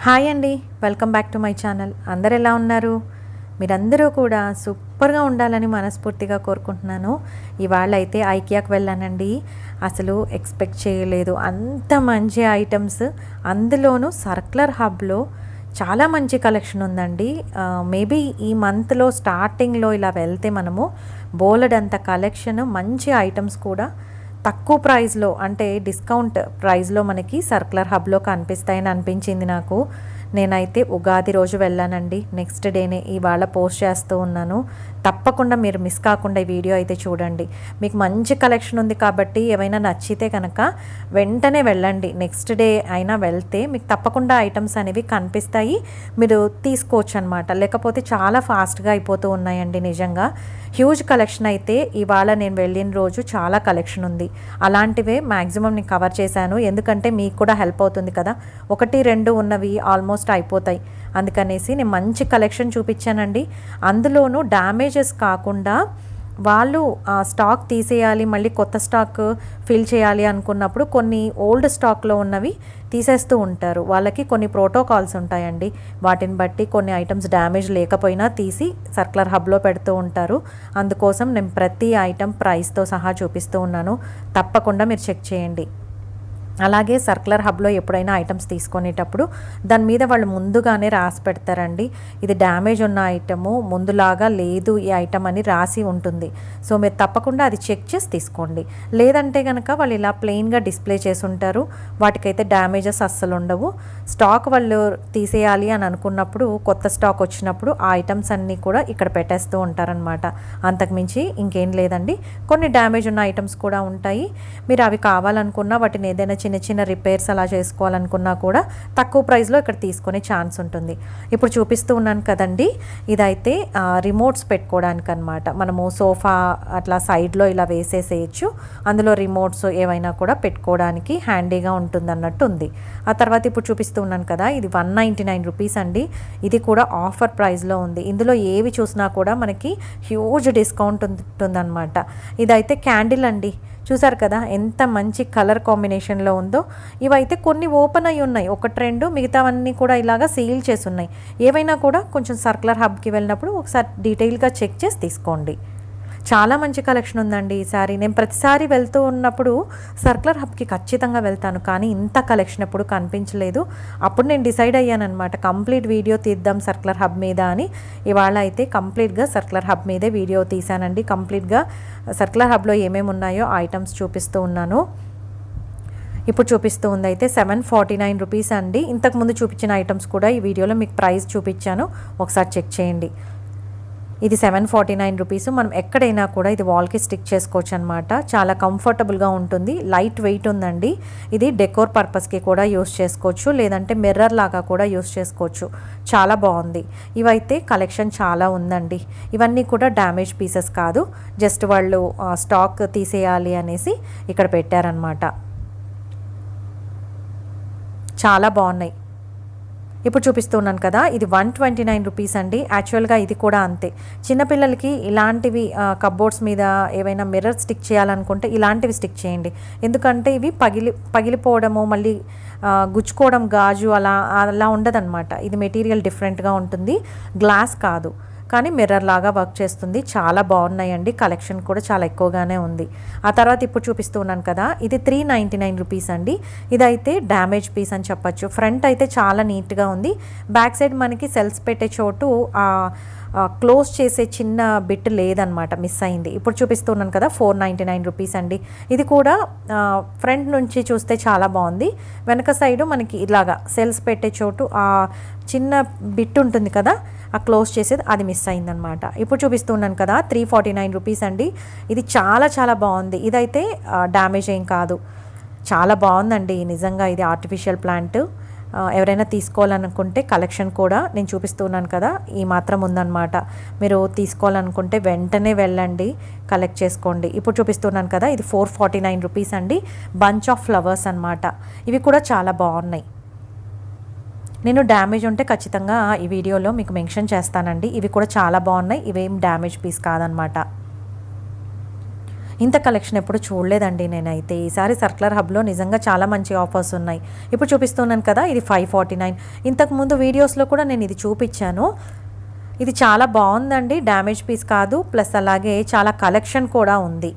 Hi అండి, welcome back to my channel. అందరు ఎలా ఉన్నారు? మీరందరూ కూడా సూపర్గా ఉండాలని మనస్ఫూర్తిగా కోరుకుంటున్నాను. ఇవాళ అయితే ఐకియాకి వెళ్ళానండి. అసలు ఎక్స్పెక్ట్ చేయలేదు అంత మంచి ఐటమ్స్, అందులోనూ సర్క్యులర్ హబ్లో చాలా మంచి కలెక్షన్ ఉందండి. మేబీ ఈ మంత్లో స్టార్టింగ్లో ఇలా వెళ్తే మనము బోలెడంత కలెక్షన్, మంచి ఐటమ్స్ కూడా తక్కువ ప్రైస్లో, అంటే డిస్కౌంట్ ప్రైస్లో మనకి సర్క్యులర్ హబ్లో కనిపిస్తాయని అనిపించింది నాకు. నేనైతే ఉగాది రోజు వెళ్ళానండి. నెక్స్ట్ డేనే ఇవాళ పోస్ట్ చేస్తూ ఉన్నాను. తప్పకుండా మీరు మిస్ కాకుండా ఈ వీడియో అయితే చూడండి. మీకు మంచి కలెక్షన్ ఉంది కాబట్టి ఏమైనా నచ్చితే కనుక వెంటనే వెళ్ళండి. నెక్స్ట్ డే అయినా వెళ్తే మీకు తప్పకుండా ఐటమ్స్ అనేవి కనిపిస్తాయి, మీరు తీసుకోవచ్చు అనమాట. లేకపోతే చాలా ఫాస్ట్గా అయిపోతూ ఉన్నాయండి. నిజంగా హ్యూజ్ కలెక్షన్ అయితే ఇవాళ నేను వెళ్ళిన రోజు చాలా కలెక్షన్ ఉంది. అలాంటివే మ్యాక్సిమం నేను కవర్ చేశాను, ఎందుకంటే మీకు కూడా హెల్ప్ అవుతుంది కదా. 1-2 ఉన్నవి ఆల్మోస్ట్ అయిపోతాయి. అందుకనేసి నేను మంచి కలెక్షన్ చూపించానండి. అందులోనూ డ్యామేజెస్ కాకుండా వాళ్ళు స్టాక్ తీసేయాలి, మళ్ళీ కొత్త స్టాక్ ఫిల్ చేయాలి అనుకున్నప్పుడు కొన్ని ఓల్డ్ స్టాక్లో ఉన్నవి తీసేస్తూ ఉంటారు. వాళ్ళకి కొన్ని ప్రోటోకాల్స్ ఉంటాయండి. వాటిని బట్టి కొన్ని ఐటమ్స్ డ్యామేజ్ లేకపోయినా తీసి సర్క్యులర్ హబ్లో పెడుతూ ఉంటారు. అందుకోసం నేను ప్రతి ఐటమ్ ప్రైస్తో సహా చూపిస్తూ ఉన్నాను. తప్పకుండా మీరు చెక్ చేయండి. అలాగే సర్క్యులర్ హబ్లో ఎప్పుడైనా ఐటమ్స్ తీసుకునేటప్పుడు దాని మీద వాళ్ళు ముందుగానే రాసి పెడతారండి. ఇది డ్యామేజ్ ఉన్న ఐటము, ముందులాగా లేదు ఈ ఐటమ్ అని రాసి ఉంటుంది. సో మీరు తప్పకుండా అది చెక్ చేసి తీసుకోండి. లేదంటే కనుక వాళ్ళు ఇలా ప్లెయిన్గా డిస్ప్లే చేసి ఉంటారు. వాటికైతే డ్యామేజెస్ అస్సలు ఉండవు. స్టాక్ వాళ్ళు తీసేయాలి అని అనుకున్నప్పుడు, కొత్త స్టాక్ వచ్చినప్పుడు ఆ ఐటమ్స్ అన్నీ కూడా ఇక్కడ పెట్టేస్తూ ఉంటారనమాట. అంతకుమించి ఇంకేం లేదండి. కొన్ని డ్యామేజ్ ఉన్న ఐటమ్స్ కూడా ఉంటాయి. మీరు అవి కావాలనుకున్నా, వాటిని ఏదైనా చిన్న చిన్న రిపేర్స్ అలా చేసుకోవాలనుకున్నా కూడా తక్కువ ప్రైస్లో ఇక్కడ తీసుకునే ఛాన్స్ ఉంటుంది. ఇప్పుడు చూపిస్తూ ఉన్నాను కదండి, ఇదైతే రిమోట్స్ పెట్టుకోవడానికి అనమాట. మనము సోఫా అట్లా సైడ్లో ఇలా వేసేసేయచ్చు. అందులో రిమోట్స్ ఏవైనా కూడా పెట్టుకోవడానికి హ్యాండీగా ఉంటుంది అన్నట్టు ఉంది. ఆ తర్వాత ఇప్పుడు చూపిస్తూ ఉన్నాను కదా, ఇది 199 రూపీస్ అండి. ఇది కూడా ఆఫర్ ప్రైస్లో ఉంది. ఇందులో ఏవి చూసినా కూడా మనకి హ్యూజ్ డిస్కౌంట్ ఉంటుందన్నమాట. ఇదైతే క్యాండిల్ అండి. చూసారు కదా ఎంత మంచి కలర్ కాంబినేషన్లో ఉందో. ఇవైతే కొన్ని ఓపెన్ అయి ఉన్నాయి, 1-2, మిగతావన్నీ కూడా ఇలాగా సీల్ చేసి ఉన్నాయి. ఏవైనా కూడా కొంచెం సర్క్యులర్ హబ్కి వెళ్ళినప్పుడు ఒకసారి డీటెయిల్గా చెక్ చేసి తీసుకోండి. చాలా మంచి కలెక్షన్ ఉందండి ఈసారి. నేను ప్రతిసారి వెళ్తూ ఉన్నప్పుడు సర్క్యులర్ హబ్కి ఖచ్చితంగా వెళ్తాను, కానీ ఇంత కలెక్షన్ ఎప్పుడు కనిపించలేదు. అప్పుడు నేను డిసైడ్ అయ్యానమాట, కంప్లీట్ వీడియో తీద్దాం సర్క్యులర్ హబ్ మీద అని. ఇవాళ అయితే కంప్లీట్గా సర్క్యులర్ హబ్ మీదే వీడియో తీశానండి. కంప్లీట్గా సర్క్యులర్ హబ్లో ఏమేమి ఉన్నాయో ఐటమ్స్ చూపిస్తూ ఉన్నాను. ఇప్పుడు చూపిస్తూ ఉంది అయితే 749 రూపీస్ అండి. ఇంతకుముందు చూపించిన ఐటమ్స్ కూడా ఈ వీడియోలో మీకు ప్రైస్ చూపించాను, ఒకసారి చెక్ చేయండి. ఇది 749 రూపీస్. మనం ఎక్కడైనా కూడా ఇది వాల్కి స్టిక్ చేసుకోవచ్చు అనమాట. చాలా కంఫర్టబుల్గా ఉంటుంది, లైట్ వెయిట్ ఉందండి. ఇది డెకోర్ పర్పస్కి కూడా యూస్ చేసుకోవచ్చు, లేదంటే మిర్రర్ లాగా కూడా యూస్ చేసుకోవచ్చు. చాలా బాగుంది. ఇవైతే కలెక్షన్ చాలా ఉందండి. ఇవన్నీ కూడా డ్యామేజ్ పీసెస్ కాదు, జస్ట్ వాళ్ళు స్టాక్ తీసేయాలి అనేసి ఇక్కడ పెట్టారనమాట. చాలా బాగున్నాయి. ఇప్పుడు చూపిస్తున్నాను కదా, ఇది 129 రూపీస్ అండి. యాక్చువల్గా ఇది కూడా అంతే. చిన్నపిల్లలకి ఇలాంటివి కప్బోర్డ్స్ మీద ఏవైనా మిర్రర్ స్టిక్ చేయాలనుకుంటే ఇలాంటివి స్టిక్ చేయండి. ఎందుకంటే ఇవి పగిలిపోవడము, మళ్ళీ గుచ్చుకోవడం, గాజు అలా ఉండదన్నమాట. ఇది మెటీరియల్ డిఫరెంట్గా ఉంటుంది, గ్లాస్ కాదు, కానీ మిర్రర్ లాగా వర్క్ చేస్తుంది. చాలా బాగున్నాయండి. కలెక్షన్ కూడా చాలా ఎక్కువగానే ఉంది. ఆ తర్వాత ఇప్పుడు చూపిస్తూ ఉన్నాను కదా, ఇది 399 రూపీస్ అండి. ఇదైతే డ్యామేజ్ పీస్ అని చెప్పచ్చు. ఫ్రంట్ అయితే చాలా నీట్గా ఉంది. బ్యాక్ సైడ్ మనకి సెల్స్ పెట్టే చోటు క్లోజ్ చేసే చిన్న బిట్ లేదనమాట, మిస్ అయింది. ఇప్పుడు చూపిస్తున్నాను కదా, 499 రూపీస్ అండి. ఇది కూడా ఫ్రంట్ నుంచి చూస్తే చాలా బాగుంది. వెనక సైడు మనకి ఇలాగా సెల్స్ పెట్టే చోటు చిన్న బిట్ ఉంటుంది కదా, క్లోజ్ చేసేది అది మిస్ అయిందనమాట. ఇప్పుడు చూపిస్తున్నాను కదా, 349 రూపీస్ అండి. ఇది చాలా చాలా బాగుంది. ఇదైతే డ్యామేజ్ ఏం కాదు, చాలా బాగుందండి నిజంగా. ఇది ఆర్టిఫిషియల్ ప్లాంట్. ఎవరైనా తీసుకోవాలనుకుంటే కలెక్షన్ కూడా నేను చూపిస్తున్నాను కదా, ఈ మాత్రం ఉందన్నమాట. మీరు తీసుకోవాలనుకుంటే వెంటనే వెళ్ళండి, కలెక్ట్ చేసుకోండి. ఇప్పుడు చూపిస్తున్నాను కదా, ఇది 449 రూపీస్ అండి. బంచ్ ఆఫ్ ఫ్లవర్స్ అనమాట. ఇవి కూడా చాలా బాగున్నాయి. నేను డ్యామేజ్ ఉంటే ఖచ్చితంగా ఈ వీడియోలో మీకు మెన్షన్ చేస్తానండి. ఇవి కూడా చాలా బాగున్నాయి, ఇవేం డ్యామేజ్ పీస్ కాదనమాట. ఇంత కలెక్షన్ ఎప్పుడు చూడలేదండి నేనైతే. ఈసారి సర్క్యులర్ హబ్లో నిజంగా చాలా మంచి ఆఫర్స్ ఉన్నాయి. ఇప్పుడు చూపిస్తున్నాను కదా, ఇది 549. ఇంతకుముందు వీడియోస్లో కూడా నేను ఇది చూపించాను. ఇది చాలా బాగుందండి, డ్యామేజ్ పీస్ కాదు, ప్లస్ అలాగే చాలా కలెక్షన్ కూడా ఉంది.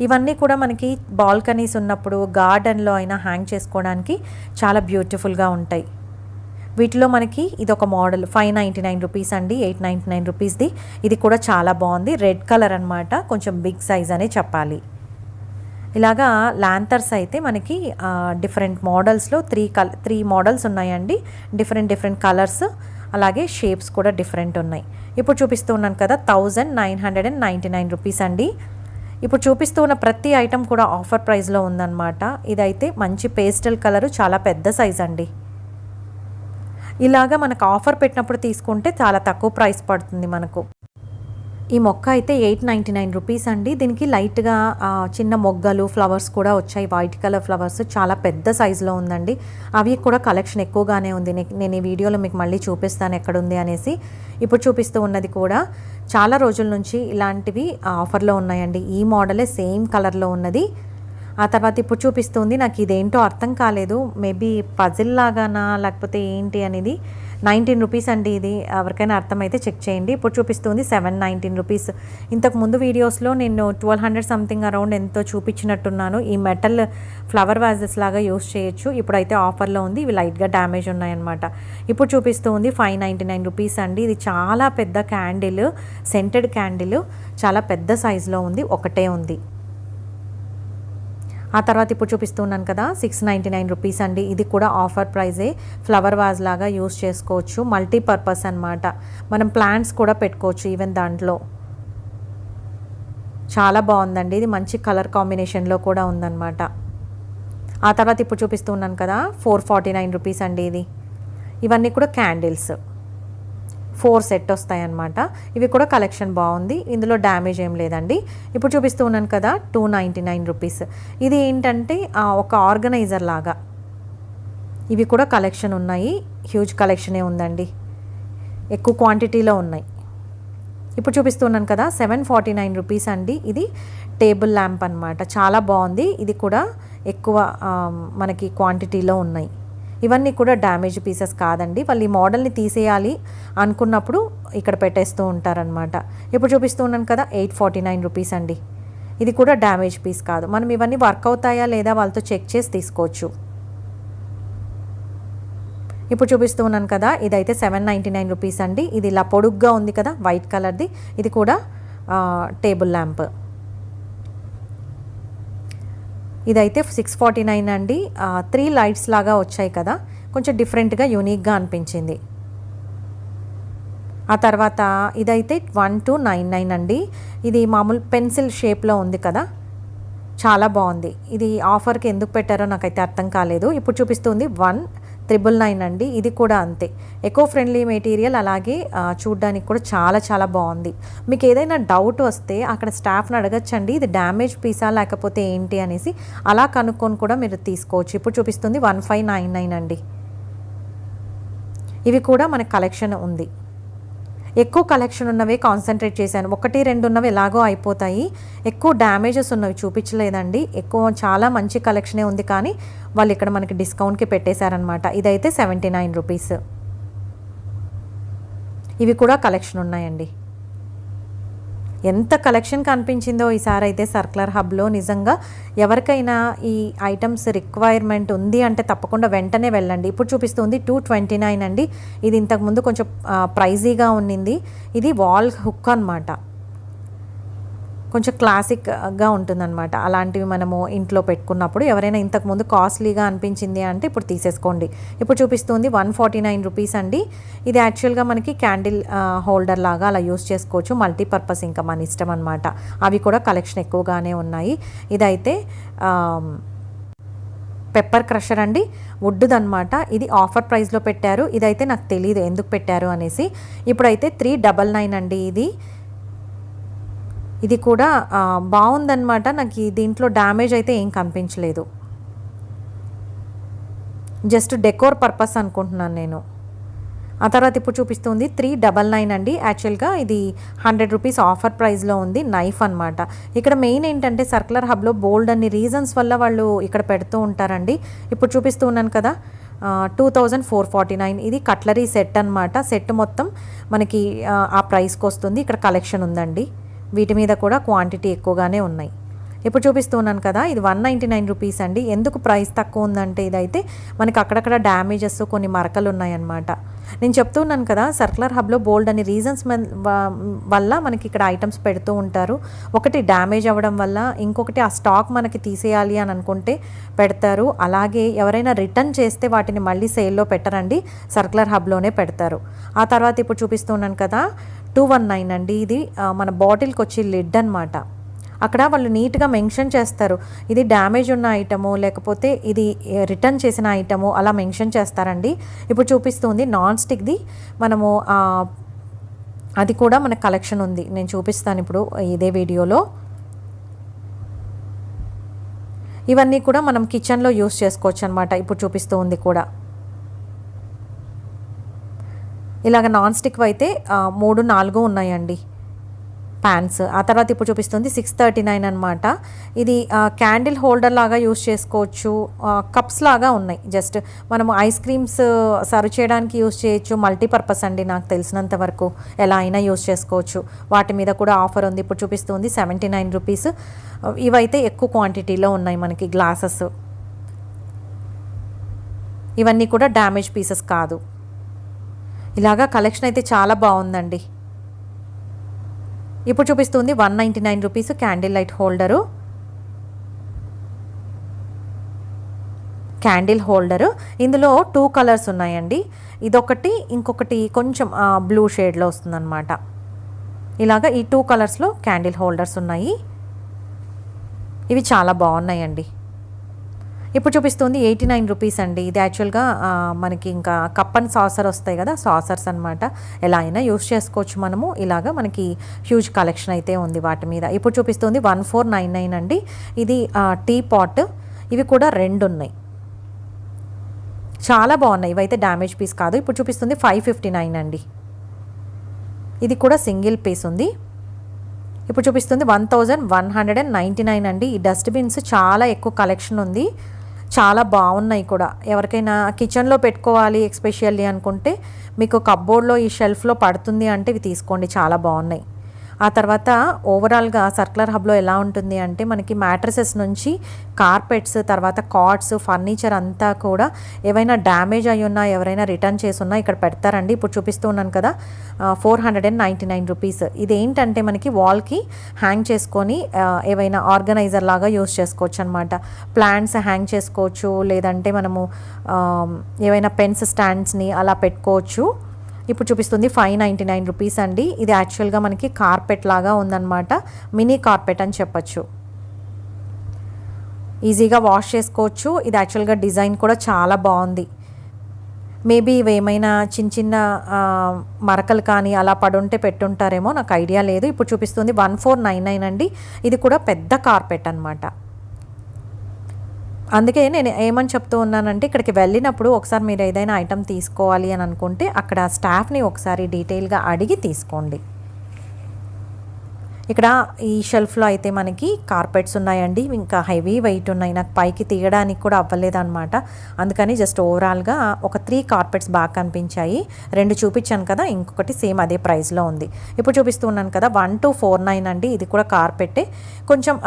ఇవన్నీ కూడా మనకి బాల్కనీస్ ఉన్నప్పుడు గార్డెన్లో అయినా హ్యాంగ్ చేసుకోవడానికి చాలా బ్యూటిఫుల్గా ఉంటాయి. వీటిలో మనకి ఇది ఒక మోడల్ 599 రూపీస్ అండి, 899 రూపీస్ది. ఇది కూడా చాలా బాగుంది, రెడ్ కలర్ అనమాట, కొంచెం బిగ్ సైజ్ అనే చెప్పాలి. ఇలాగా ల్యాంతర్స్ అయితే మనకి డిఫరెంట్ మోడల్స్లో 3 మోడల్స్ ఉన్నాయండి, డిఫరెంట్ కలర్స్, అలాగే షేప్స్ కూడా డిఫరెంట్ ఉన్నాయి. ఇప్పుడు చూపిస్తున్నాను కదా 1999 రూపీస్ అండి. ఇప్పుడు చూపిస్తూ ఉన్న ప్రతి ఐటెం కూడా ఆఫర్ ప్రైస్లో ఉందన్నమాట. ఇదైతే మంచి పేస్టల్ కలరు, చాలా పెద్ద సైజ్ అండి. ఇలాగా మనకు ఆఫర్ పెట్టినప్పుడు తీసుకుంటే చాలా తక్కువ ప్రైస్ పడుతుంది మనకు. ఈ మొక్క అయితే 899 రూపీస్ అండి. దీనికి లైట్గా చిన్న మొగ్గలు, ఫ్లవర్స్ కూడా వచ్చాయి, వైట్ కలర్ ఫ్లవర్స్, చాలా పెద్ద సైజులో ఉందండి. అవి కూడా కలెక్షన్ ఎక్కువగానే ఉంది. నేను ఈ వీడియోలో మీకు మళ్ళీ చూపిస్తాను ఎక్కడుంది అనేసి. ఇప్పుడు చూపిస్తూ ఉన్నది కూడా చాలా రోజుల నుంచి ఇలాంటివి ఆఫర్లో ఉన్నాయండి. ఈ మోడలే సేమ్ కలర్లో ఉన్నది. ఆ తర్వాత ఇప్పుడు చూపిస్తుంది, నాకు ఇదేంటో అర్థం కాలేదు, మేబీ పజిల్ లాగానా లేకపోతే ఏంటి అనేది. 19 రూపీస్ అండి ఇది, ఎవరికైనా అర్థమైతే చెక్ చేయండి. ఇప్పుడు చూపిస్తుంది 719 రూపీస్. ఇంతకుముందు వీడియోస్లో నేను 1200 సంథింగ్ అరౌండ్ ఎంతో చూపించినట్టున్నాను. ఈ మెటల్ ఫ్లవర్ వాజెస్ లాగా యూస్ చేయొచ్చు. ఇప్పుడైతే ఆఫర్లో ఉంది, ఇవి లైట్గా డ్యామేజ్ ఉన్నాయన్నమాట. ఇప్పుడు చూపిస్తుంది 599 రూపీస్ అండి. ఇది చాలా పెద్ద క్యాండిల్, సెంటెడ్ క్యాండిల్, చాలా పెద్ద సైజులో ఉంది, ఒకటే ఉంది. ఆ తర్వాత ఇప్పుడు చూపిస్తున్నాను కదా 699 రూపీస్ అండి. ఇది కూడా ఆఫర్ ప్రైజే, ఫ్లవర్ వాజ్ లాగా యూస్ చేసుకోవచ్చు, మల్టీపర్పస్ అనమాట. మనం ప్లాంట్స్ కూడా పెట్టుకోవచ్చు ఈవెన్ దాంట్లో. చాలా బాగుందండి, ఇది మంచి కలర్ కాంబినేషన్లో కూడా ఉందన్నమాట. ఆ తర్వాత ఇప్పుడు చూపిస్తున్నాను కదా 449 రూపీస్ అండి ఇది. ఇవన్నీ కూడా క్యాండిల్స్, 4 సెట్ వస్తాయన్నమాట. ఇవి కూడా కలెక్షన్ బాగుంది, ఇందులో డ్యామేజ్ ఏం లేదండి. ఇప్పుడు చూపిస్తూ ఉన్నాను కదా 299 రూపీస్. ఇది ఏంటంటే ఒక ఆర్గనైజర్ లాగా. ఇవి కూడా కలెక్షన్ ఉన్నాయి, హ్యూజ్ కలెక్షనే ఉందండి, ఎక్కువ క్వాంటిటీలో ఉన్నాయి. ఇప్పుడు చూపిస్తున్నాను కదా 749 రూపీస్ అండి. ఇది టేబుల్ ల్యాంప్ అనమాట, చాలా బాగుంది. ఇది కూడా ఎక్కువ మనకి క్వాంటిటీలో ఉన్నాయి. ఇవన్నీ కూడా డ్యామేజ్ పీసెస్ కాదండి, వాళ్ళు ఈ మోడల్ని తీసేయాలి అనుకున్నప్పుడు ఇక్కడ పెట్టేస్తూ ఉంటారనమాట. ఇప్పుడు చూపిస్తూ ఉన్నాను కదా 849 రూపీస్ అండి. ఇది కూడా డ్యామేజ్ పీస్ కాదు, మనం ఇవన్నీ వర్క్ అవుతాయా లేదా వాళ్ళతో చెక్ చేసి తీసుకోవచ్చు. ఇప్పుడు చూపిస్తూ ఉన్నాను కదా ఇదైతే 799 రూపీస్ అండి. ఇది ఇలా పొడుగ్గా ఉంది కదా, వైట్ కలర్ది. ఇది కూడా టేబుల్ ల్యాంప్. ఇదైతే 649 అండి. 3 లైట్స్ లాగా వచ్చాయి కదా, కొంచెం డిఫరెంట్గా యూనిక్గా అనిపించింది. ఆ తర్వాత ఇదైతే 1299 అండి. ఇది మామూలు పెన్సిల్ షేప్లో ఉంది కదా, చాలా బాగుంది. ఇది ఆఫర్కి ఎందుకు పెట్టారో నాకైతే అర్థం కాలేదు. ఇప్పుడు చూపిస్తుంది 1999 అండి. ఇది కూడా అంతే, ఎకో ఫ్రెండ్లీ మెటీరియల్, అలాగే చూడ్డానికి కూడా చాలా చాలా బాగుంది. మీకు ఏదైనా డౌట్ వస్తే అక్కడ స్టాఫ్ని అడగచ్చండి, ఇది డ్యామేజ్ పీసా లేకపోతే ఏంటి అనేసి, అలా కనుక్కొని కూడా మీరు తీసుకోవచ్చు. ఇప్పుడు చూపిస్తుంది 1599 అండి. ఇవి కూడా మనకు కలెక్షన్ ఉంది. ఎక్కువ కలెక్షన్ ఉన్నవే కాన్సన్ట్రేట్ చేశాను, 1-2 ఉన్నవి ఎలాగో అయిపోతాయి. ఎక్కువ డ్యామేజెస్ ఉన్నవి చూపించలేదండి. చాలా మంచి కలెక్షనే ఉంది, కానీ వాళ్ళు ఇక్కడ మనకి డిస్కౌంట్కి పెట్టేశారనమాట. ఇదైతే 79 రూపీస్. ఇవి కూడా కలెక్షన్ ఉన్నాయండి. ఎంత కలెక్షన్ కనిపించిందో ఈసారి అయితే సర్క్యులర్ హబ్లో. నిజంగా ఎవరికైనా ఈ ఐటమ్స్ రిక్వైర్మెంట్ ఉంది అంటే తప్పకుండా వెంటనే వెళ్ళండి. ఇప్పుడు చూపిస్తుంది 229 అండి. ఇది ఇంతకుముందు కొంచెం ప్రైజీగా ఉన్నింది. ఇది వాల్ హుక్ అనమాట, కొంచెం క్లాసిక్గా ఉంటుందన్నమాట. అలాంటివి మనము ఇంట్లో పెట్టుకున్నప్పుడు ఎవరైనా ఇంతకుముందు కాస్ట్లీగా అనిపించింది అంటే ఇప్పుడు తీసేసుకోండి. ఇప్పుడు చూపిస్తుంది 149 రూపీస్ అండి. ఇది యాక్చువల్గా మనకి క్యాండిల్ హోల్డర్ లాగా అలా యూస్ చేసుకోవచ్చు, మల్టీపర్పస్, ఇంకా మన ఇష్టం అనమాట. అవి కూడా కలెక్షన్ ఎక్కువగానే ఉన్నాయి. ఇదైతే పెప్పర్ క్రషర్ అండి, వుడ్దనమాట. ఇది ఆఫర్ ప్రైస్లో పెట్టారు. ఇదైతే నాకు తెలియదు ఎందుకు పెట్టారు అనేసి. ఇప్పుడైతే 399 అండి. ఇది కూడా బాగుందన్నమాట. నాకు దీంట్లో డ్యామేజ్ అయితే ఏం కనిపించలేదు, జస్ట్ డెకోర్ పర్పస్ అనుకుంటున్నాను నేను. ఆ తర్వాత ఇప్పుడు చూపిస్తుంది 399 అండి. యాక్చువల్గా ఇది 100 రూపీస్ ఆఫర్ ప్రైస్లో ఉంది. నైఫ్ అనమాట. ఇక్కడ మెయిన్ ఏంటంటే సర్కులర్ హబ్లో బోల్డ్ అన్ని రీజన్స్ వల్ల వాళ్ళు ఇక్కడ పెడుతూ ఉంటారండి. ఇప్పుడు చూపిస్తూ ఉన్నాను కదా 2449. ఇది కట్లరీ సెట్ అనమాట. సెట్ మొత్తం మనకి ఆ ప్రైస్కి వస్తుంది. ఇక్కడ కలెక్షన్ ఉందండి. వీటి మీద కూడా క్వాంటిటీ ఎక్కువగానే ఉన్నాయి. ఇప్పుడు చూపిస్తున్నాను కదా ఇది 199 రూపీస్ అండి. ఎందుకు ప్రైస్ తక్కువ ఉందంటే ఇదైతే మనకి అక్కడక్కడ డ్యామేజెస్ కొన్ని మరకలు ఉన్నాయన్నమాట. నేను చెప్తున్నాను కదా సర్కులర్ హబ్లో బోల్డ్ అని రీజన్స్ వల్ల మనకి ఇక్కడ ఐటమ్స్ పెడుతూ ఉంటారు. ఒకటి డ్యామేజ్ అవ్వడం వల్ల, ఇంకొకటి ఆ స్టాక్ మనకి తీసేయాలి అని అనుకుంటే పెడతారు. అలాగే ఎవరైనా రిటర్న్ చేస్తే వాటిని మళ్ళీ సేల్లో పెట్టరండి, సర్కులర్ హబ్లోనే పెడతారు. ఆ తర్వాత ఇప్పుడు చూపిస్తున్నాను కదా 219 అండి. ఇది మన బాటిల్కి వచ్చి లిడ్ అనమాట. అక్కడ వాళ్ళు నీట్గా మెన్షన్ చేస్తారు ఇది డ్యామేజ్ ఉన్న ఐటము లేకపోతే ఇది రిటర్న్ చేసిన ఐటము అలా మెన్షన్ చేస్తారండి. ఇప్పుడు చూపిస్తుంది నాన్ స్టిక్ది. మనము అది కూడా మనకు కలెక్షన్ ఉంది, నేను చూపిస్తాను ఇప్పుడు ఇదే వీడియోలో. ఇవన్నీ కూడా మనం కిచెన్లో యూస్ చేసుకోవచ్చు అనమాట. ఇప్పుడు చూపిస్తూ ఉంది కూడా ఇలాగ నాన్ స్టిక్ అయితే 3-4 ఉన్నాయండి ప్యాన్స్. ఆ తర్వాత ఇప్పుడు చూపిస్తుంది 639 అనమాట. ఇది క్యాండిల్ హోల్డర్ లాగా యూస్ చేసుకోవచ్చు. కప్స్ లాగా ఉన్నాయి. జస్ట్ మనము ఐస్ క్రీమ్స్ సర్వ్ చేయడానికి యూస్ చేయొచ్చు. మల్టీపర్పస్ అండి, నాకు తెలిసినంత వరకు ఎలా అయినా యూస్ చేసుకోవచ్చు. వాటి మీద కూడా ఆఫర్ ఉంది. ఇప్పుడు చూపిస్తుంది 79 రూపీస్. ఇవైతే ఎక్కువ క్వాంటిటీలో ఉన్నాయి మనకి గ్లాసెస్. ఇవన్నీ కూడా డ్యామేజ్ పీసెస్ కాదు. ఇలాగా కలెక్షన్ అయితే చాలా బాగుందండి. ఇప్పుడు చూపిస్తుంది 199 rupees candle light holder. Candle holder ఇందులో 2 కలర్స్ ఉన్నాయండి. ఇదొకటి, ఇంకొకటి కొంచెం బ్లూ షేడ్లో వస్తుందన్నమాట. ఇలాగ ఈ 2 కలర్స్లో క్యాండిల్ హోల్డర్స్ ఉన్నాయి. ఇవి చాలా బాగున్నాయండి. ఇప్పుడు చూపిస్తుంది 89 రూపీస్ అండి. ఇది యాక్చువల్గా మనకి ఇంకా కప్ అండ్ సాసర్ వస్తాయి కదా, సాసర్స్ అనమాట. ఎలా అయినా యూస్ చేసుకోవచ్చు మనము. ఇలాగా మనకి హ్యూజ్ కలెక్షన్ అయితే ఉంది వాటి మీద. ఇప్పుడు చూపిస్తుంది 1499 అండి. ఇది టీ పాట్. ఇవి కూడా 2 ఉన్నాయి, చాలా బాగున్నాయి. ఇవైతే డ్యామేజ్ పీస్ కాదు. ఇప్పుడు చూపిస్తుంది 559 అండి. ఇది కూడా సింగిల్ పీస్ ఉంది. ఇప్పుడు చూపిస్తుంది 1199 అండి. ఈ డస్ట్బిన్స్ చాలా ఎక్కువ కలెక్షన్ ఉంది, చాలా బాగున్నాయి కూడా. ఎవరికైనా కిచెన్లో పెట్టుకోవాలి ఎస్పెషల్లీ అనుకుంటే మీకు కప్బోర్డ్లో ఈ షెల్ఫ్లో పడుతుంది అంటే ఇవి తీసుకోండి, చాలా బాగున్నాయి. ఆ తర్వాత ఓవరాల్గా సర్కులర్ హబ్లో ఎలా ఉంటుంది అంటే మనకి మ్యాట్రసెస్ నుంచి కార్పెట్స్, తర్వాత కాట్స్, ఫర్నిచర్ అంతా కూడా ఏవైనా డ్యామేజ్ అయి ఉన్నా, ఎవరైనా రిటర్న్ చేసి ఉన్నా ఇక్కడ పెడతారండి. ఇప్పుడు చూపిస్తూ ఉన్నాను కదా 499 రూపీస్. ఇదేంటంటే మనకి వాల్కి హ్యాంగ్ చేసుకొని ఏవైనా ఆర్గనైజర్ లాగా యూస్ చేసుకోవచ్చు అనమాట. ప్లాంట్స్ హ్యాంగ్ చేసుకోవచ్చు, లేదంటే మనము ఏవైనా పెన్స్ స్టాండ్స్ని అలా పెట్టుకోవచ్చు. ఇప్పుడు చూపిస్తుంది 599 రూపీస్ అండి. ఇది యాక్చువల్గా మనకి కార్పెట్ లాగా ఉందన్నమాట. మినీ కార్పెట్ అని చెప్పచ్చు. ఈజీగా వాష్ చేసుకోవచ్చు. ఇది యాక్చువల్గా డిజైన్ కూడా చాలా బాగుంది. మేబీ ఇవి ఏమైనా చిన్న చిన్న మరకలు కానీ అలా పడుంటే పెట్టుంటారేమో, నాకు ఐడియా లేదు. ఇప్పుడు చూపిస్తుంది 1499 అండి. ఇది కూడా పెద్ద కార్పెట్ అనమాట. అందుకే నేను ఏమని చెప్తూ ఉన్నానంటే ఇక్కడికి వెళ్ళినప్పుడు ఒకసారి మీరు ఏదైనా ఐటెం తీసుకోవాలి అని అనుకుంటే అక్కడ స్టాఫ్ని ఒకసారి డీటెయిల్గా అడిగి తీసుకోండి. ఇక్కడ ఈ షెల్ఫ్లో అయితే మనకి కార్పెట్స్ ఉన్నాయండి. ఇంకా హెవీ వెయిట్ ఉన్నాయి, నాకు పైకి తీయడానికి కూడా అవ్వలేదు అనమాట. అందుకని జస్ట్ ఓవరాల్గా ఒక 3 కార్పెట్స్ బాగా కనిపించాయి. 2 చూపించాను కదా, ఇంకొకటి సేమ్ అదే ప్రైస్లో ఉంది. ఇప్పుడు చూపిస్తున్నాను కదా 1249 అండి. ఇది కూడా కార్పెట్టే, కొంచెం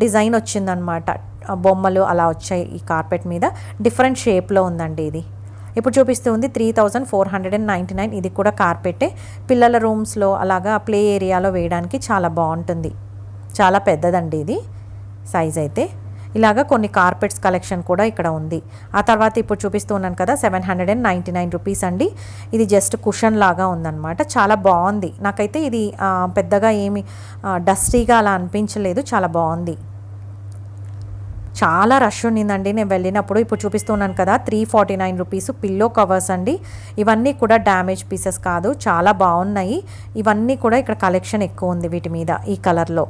డిజైన్ వచ్చిందనమాట. బొమ్మలు అలా వచ్చాయి ఈ కార్పెట్ మీద. డిఫరెంట్ షేప్లో ఉందండి ఇది. ఇప్పుడు చూపిస్తుంది 3499. ఇది కూడా కార్పెట్టే. పిల్లల రూమ్స్లో అలాగా ప్లే ఏరియాలో వేయడానికి చాలా బాగుంటుంది. చాలా పెద్దదండి ఇది సైజ్ అయితే. ఇలాగా కొన్ని కార్పెట్స్ కలెక్షన్ కూడా ఇక్కడ ఉంది. ఆ తర్వాత ఇప్పుడు చూపిస్తున్నాను కదా 799 రూపీస్ అండి. ఇది జస్ట్ కుషన్ లాగా ఉందన్నమాట. చాలా బాగుంది. నాకైతే ఇది పెద్దగా ఏమి డస్టీగా అలా అనిపించలేదు, చాలా బాగుంది. చాలా రష్ ఉన్నిందండి నేను వెళ్ళినప్పుడు. ఇప్పుడు చూపిస్తున్నాను కదా 349 రూపీస్ పిల్లో కవర్స్ అండి. ఇవన్నీ కూడా డ్యామేజ్ పీసెస్ కాదు, చాలా బాగున్నాయి. ఇవన్నీ కూడా ఇక్కడ కలెక్షన్ ఎక్కువ ఉంది వీటి మీద ఈ కలర్లో.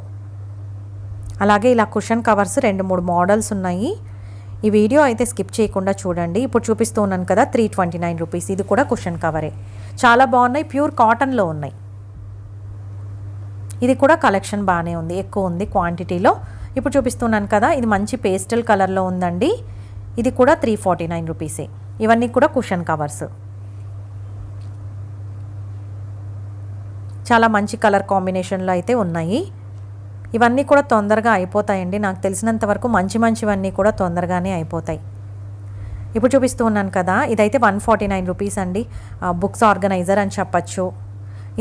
అలాగే ఇలా కుషన్ కవర్స్ 2-3 మోడల్స్ ఉన్నాయి. ఈ వీడియో అయితే స్కిప్ చేయకుండా చూడండి. ఇప్పుడు చూపిస్తూ ఉన్నాను కదా 329 రూపీస్. ఇది కూడా కుషన్ కవరే. చాలా బాగున్నాయి, ప్యూర్ కాటన్లో ఉన్నాయి. ఇది కూడా కలెక్షన్ బాగానే ఉంది, ఎక్కువ ఉంది క్వాంటిటీలో. ఇప్పుడు చూపిస్తున్నాను కదా, ఇది మంచి పేస్టల్ కలర్లో ఉందండి. ఇది కూడా 349 రూపీసే. ఇవన్నీ కూడా కుషన్ కవర్స్. చాలా మంచి కలర్ కాంబినేషన్లో అయితే ఉన్నాయి. ఇవన్నీ కూడా తొందరగా అయిపోతాయండి, నాకు తెలిసినంత వరకు మంచివన్నీ కూడా తొందరగానే అయిపోతాయి. ఇప్పుడు చూపిస్తూ ఉన్నాను కదా, ఇదైతే 149 రూపీస్ అండి. బుక్స్ ఆర్గనైజర్ అని చెప్పచ్చు.